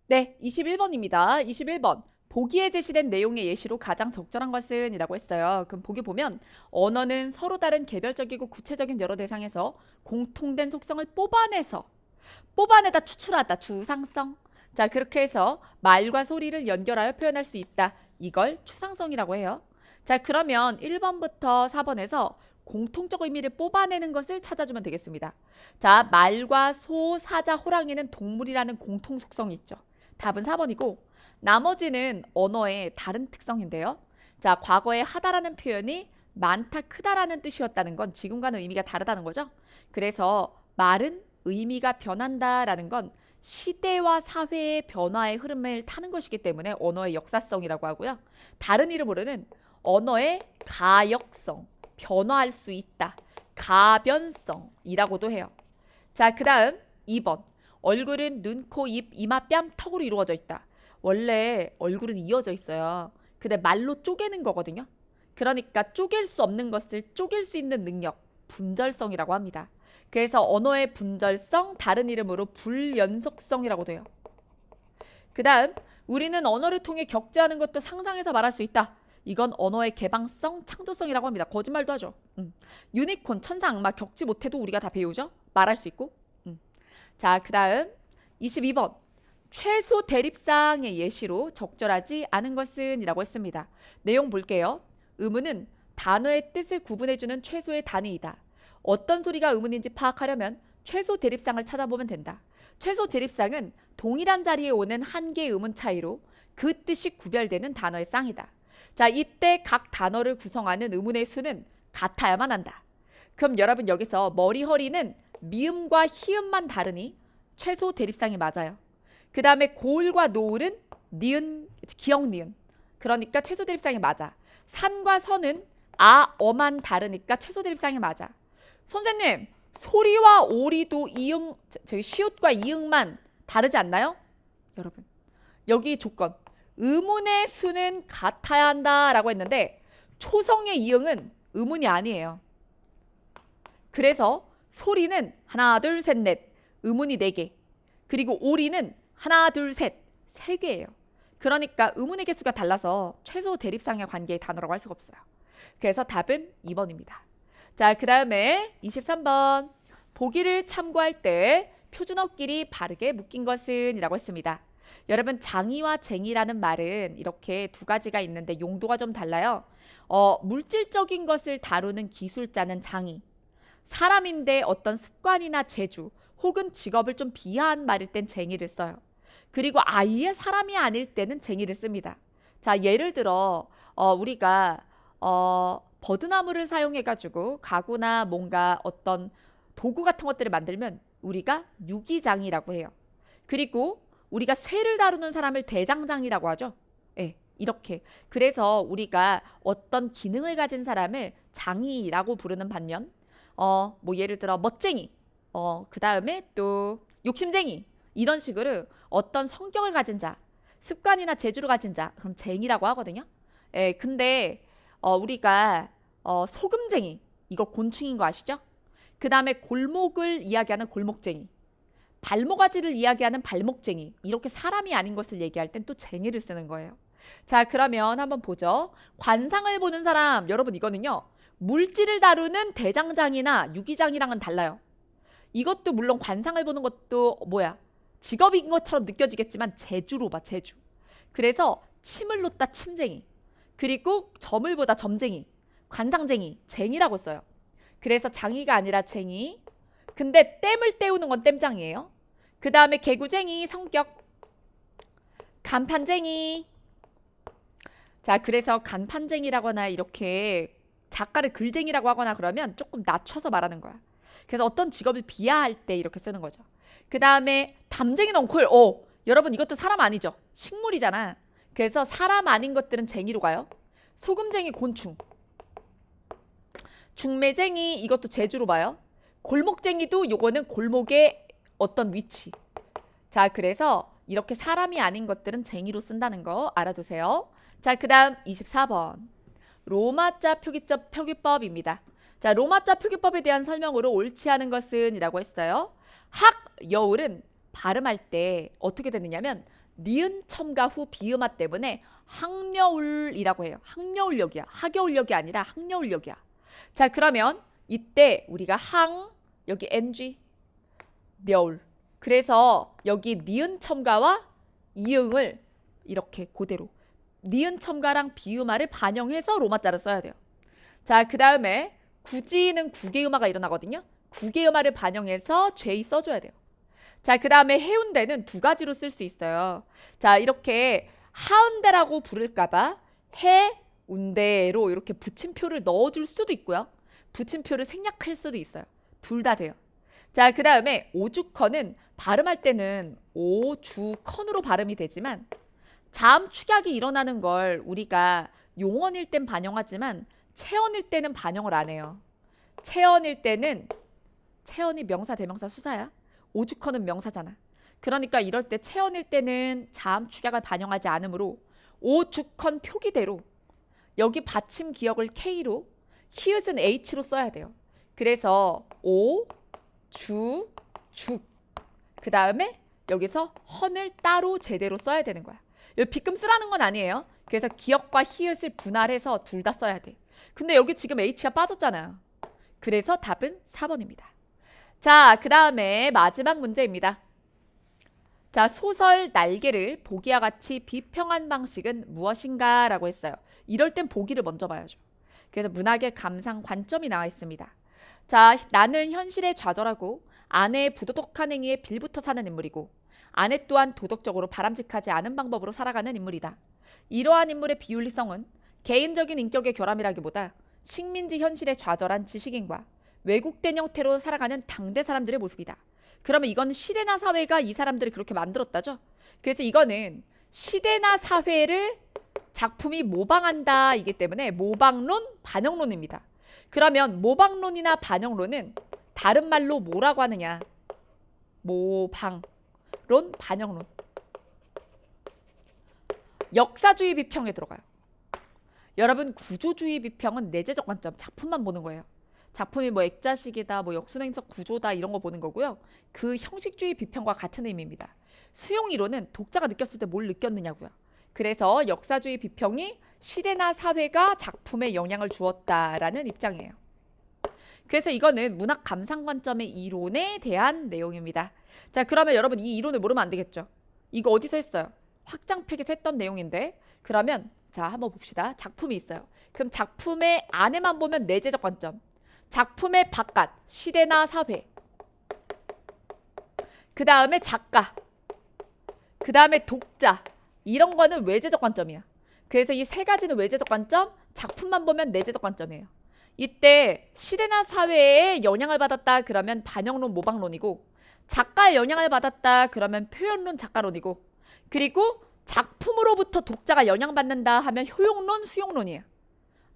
네, 21번입니다. 21번. 보기에 제시된 내용의 예시로 가장 적절한 것은 이라고 했어요. 그럼 보기 보면 언어는 서로 다른 개별적이고 구체적인 여러 대상에서 공통된 속성을 뽑아내다 추출하다 추상성. 자, 그렇게 해서 말과 소리를 연결하여 표현할 수 있다. 이걸 추상성이라고 해요. 자, 그러면 1번부터 4번에서 공통적 의미를 뽑아내는 것을 찾아주면 되겠습니다. 자, 말과 소, 사자, 호랑이는 동물이라는 공통 속성이 있죠. 답은 4번이고 나머지는 언어의 다른 특성인데요. 자, 과거에 하다라는 표현이 많다, 크다라는 뜻이었다는 건 지금과는 의미가 다르다는 거죠. 그래서 말은 의미가 변한다라는 건 시대와 사회의 변화의 흐름을 타는 것이기 때문에 언어의 역사성이라고 하고요. 다른 이름으로는 언어의 가역성, 변화할 수 있다, 가변성이라고도 해요. 자, 그 다음 2번. 얼굴은 눈, 코, 입, 이마, 뺨, 턱으로 이루어져 있다. 원래 얼굴은 이어져 있어요. 근데 말로 쪼개는 거거든요. 그러니까 쪼갤 수 없는 것을 쪼갤 수 있는 능력, 분절성이라고 합니다. 그래서 언어의 분절성, 다른 이름으로 불연속성이라고 돼요. 그 다음, 우리는 언어를 통해 겪지하는 것도 상상해서 말할 수 있다. 이건 언어의 개방성, 창조성이라고 합니다. 거짓말도 하죠. 유니콘, 천사, 악마 겪지 못해도 우리가 다 배우죠. 말할 수 있고. 자, 그 다음 22번. 최소 대립상의 예시로 적절하지 않은 것은 이라고 했습니다. 내용 볼게요. 의문은 단어의 뜻을 구분해주는 최소의 단위이다. 어떤 소리가 의문인지 파악하려면 최소 대립상을 찾아보면 된다. 최소 대립상은 동일한 자리에 오는 한 개의 의문 차이로 그 뜻이 구별되는 단어의 쌍이다. 자, 이때 각 단어를 구성하는 의문의 수는 같아야만 한다. 그럼 여러분 여기서 머리, 허리는 미음과 희음만 다르니 최소 대립상이 맞아요. 그 다음에 고을과 노을은 니은, 기역 니은. 그러니까 최소 대립상이 맞아. 산과 선은 아, 어만 다르니까 최소 대립상이 맞아. 선생님, 소리와 오리도 이응, 저기 시옷과 이응만 다르지 않나요? 여러분, 여기 조건. 의문의 수는 같아야 한다라고 했는데 초성의 이응은 의문이 아니에요. 그래서 소리는 하나, 둘, 셋, 넷. 의문이 4개. 그리고 오리는 하나, 둘, 셋. 3개예요. 그러니까 의문의 개수가 달라서 최소 대립상의 관계의 단어라고 할 수가 없어요. 그래서 답은 2번입니다. 자, 그 다음에 23번. 보기를 참고할 때 표준어끼리 바르게 묶인 것은 이라고 했습니다. 여러분, 장이와 쟁이라는 말은 이렇게 두 가지가 있는데 용도가 좀 달라요. 물질적인 것을 다루는 기술자는 장이, 사람인데 어떤 습관이나 재주 혹은 직업을 좀 비하한 말일 땐 쟁이를 써요. 그리고 아예 사람이 아닐 때는 쟁이를 씁니다. 자, 예를 들어 우리가 버드나무를 사용해가지고 가구나 뭔가 어떤 도구 같은 것들을 만들면 우리가 유기장이라고 해요. 그리고 우리가 쇠를 다루는 사람을 대장장이라고 하죠. 예, 이렇게. 그래서 우리가 어떤 기능을 가진 사람을 장이라고 부르는 반면 뭐 예를 들어 멋쟁이, 그 다음에 또 욕심쟁이, 이런 식으로 어떤 성격을 가진 자, 습관이나 재주를 가진 자, 그럼 쟁이라고 하거든요. 예, 근데 우리가 소금쟁이, 이거 곤충인 거 아시죠? 그 다음에 골목을 이야기하는 골목쟁이, 발모가지를 이야기하는 발목쟁이, 이렇게 사람이 아닌 것을 얘기할 땐 또 쟁이를 쓰는 거예요. 자, 그러면 한번 보죠. 관상을 보는 사람, 여러분 이거는요. 물질을 다루는 대장장이나 유기장이랑은 달라요. 이것도 물론 관상을 보는 것도 뭐야? 직업인 것처럼 느껴지겠지만 재주로 봐, 재주. 그래서 침을 놓다 침쟁이, 그리고 점을 보다 점쟁이, 관상쟁이, 쟁이라고 써요. 그래서 장이가 아니라 쟁이. 근데 땜을 때우는 건 땜장이에요. 그 다음에 개구쟁이 성격, 간판쟁이. 자, 그래서 간판쟁이라거나 이렇게 작가를 글쟁이라고 하거나 그러면 조금 낮춰서 말하는 거야. 그래서 어떤 직업을 비하할 때 이렇게 쓰는 거죠. 그 다음에 담쟁이 넝쿨. 여러분 이것도 사람 아니죠? 식물이잖아. 그래서 사람 아닌 것들은 쟁이로 가요. 소금쟁이 곤충. 중매쟁이 이것도 재주로 봐요. 골목쟁이도 요거는 골목의 어떤 위치. 자, 그래서 이렇게 사람이 아닌 것들은 쟁이로 쓴다는 거 알아두세요. 자, 그 다음 24번. 로마자 표기법입니다. 자, 로마자 표기법에 대한 설명으로 옳지 않은 것은 이라고 했어요. 학여울은 발음할 때 어떻게 되느냐면 니은 첨가 후 비음화 때문에 학여울이라고 해요. 학여울역이야. 하겨울역이 아니라 학여울역이야. 자, 그러면 이때 우리가 여기 ng, 려울. 그래서 여기 니은 첨가와 이응을 이렇게 그대로 니은 첨가랑 비음화를 반영해서 로마자를 써야 돼요. 자, 그 다음에 구지는 구개음화가 일어나거든요. 구개음화를 반영해서 죄의 써줘야 돼요. 자, 그 다음에 해운대는 두 가지로 쓸 수 있어요. 자, 이렇게 하은대라고 부를까봐 해운대로 이렇게 붙임표를 넣어줄 수도 있고요. 붙임표를 생략할 수도 있어요. 둘 다 돼요. 자, 그 다음에 오죽헌은 발음할 때는 오주컨으로 발음이 되지만 자음 축약이 일어나는 걸 우리가 용언일 땐 반영하지만 체언일 때는 반영을 안 해요. 체언일 때는 체언이 명사, 대명사, 수사야. 오죽헌은 명사잖아. 그러니까 이럴 때 체언일 때는 자음 축약을 반영하지 않으므로 오죽헌 표기대로 여기 받침 기억을 K로 히읗은 H로 써야 돼요. 그래서 오, 주, 죽. 그 다음에 여기서 헌을 따로 제대로 써야 되는 거야. 여기 빗금 쓰라는 건 아니에요. 그래서 기억과 히읗을 분할해서 둘 다 써야 돼. 근데 여기 지금 H가 빠졌잖아요. 그래서 답은 4번입니다. 자, 그 다음에 마지막 문제입니다. 자, 소설 날개를 보기와 같이 비평한 방식은 무엇인가? 라고 했어요. 이럴 땐 보기를 먼저 봐야죠. 그래서 문학의 감상 관점이 나와 있습니다. 자, 나는 현실에 좌절하고 아내의 부도덕한 행위에 빌붙어 사는 인물이고 아내 또한 도덕적으로 바람직하지 않은 방법으로 살아가는 인물이다. 이러한 인물의 비윤리성은 개인적인 인격의 결함이라기보다 식민지 현실에 좌절한 지식인과 왜곡된 형태로 살아가는 당대 사람들의 모습이다. 그러면 이건 시대나 사회가 이 사람들을 그렇게 만들었다죠. 그래서 이거는 시대나 사회를 작품이 모방한다 이기 때문에 모방론, 반영론입니다. 그러면 모방론이나 반영론은 다른 말로 뭐라고 하느냐? 모방론, 반영론. 역사주의 비평에 들어가요. 여러분 구조주의 비평은 내재적 관점, 작품만 보는 거예요. 작품이 뭐 액자식이다, 뭐 역순행석 구조다 이런 거 보는 거고요. 그 형식주의 비평과 같은 의미입니다. 수용이론은 독자가 느꼈을 때 뭘 느꼈느냐고요. 그래서 역사주의 비평이 시대나 사회가 작품에 영향을 주었다라는 입장이에요. 그래서 이거는 문학 감상 관점의 이론에 대한 내용입니다. 자, 그러면 여러분 이 이론을 모르면 안 되겠죠. 이거 어디서 했어요? 확장팩에서 했던 내용인데 그러면 자, 한번 봅시다. 작품이 있어요. 그럼 작품의 안에만 보면 내재적 관점. 작품의 바깥, 시대나 사회. 그 다음에 작가. 그 다음에 독자. 이런 거는 외재적 관점이야. 그래서 이 세 가지는 외재적 관점, 작품만 보면 내재적 관점이에요. 이때 시대나 사회에 영향을 받았다 그러면 반영론, 모방론이고 작가의 영향을 받았다 그러면 표현론, 작가론이고 그리고 작품으로부터 독자가 영향받는다 하면 효용론, 수용론이에요.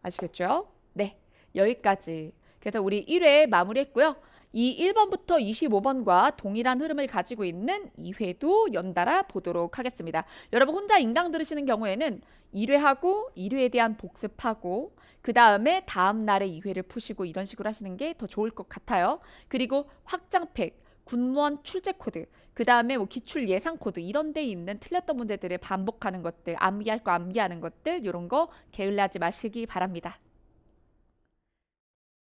아시겠죠? 네, 여기까지. 그래서 우리 1회 마무리했고요. 이 1번부터 25번과 동일한 흐름을 가지고 있는 2회도 연달아 보도록 하겠습니다. 여러분 혼자 인강 들으시는 경우에는 1회하고 1회에 대한 복습하고 그 다음에 다음 날에 2회를 푸시고 이런 식으로 하시는 게 더 좋을 것 같아요. 그리고 확장팩, 군무원 출제 코드, 그 다음에 뭐 기출 예상 코드 이런 데 있는 틀렸던 문제들을 반복하는 것들, 암기할 거 암기하는 것들 이런 거 게을리하지 마시기 바랍니다.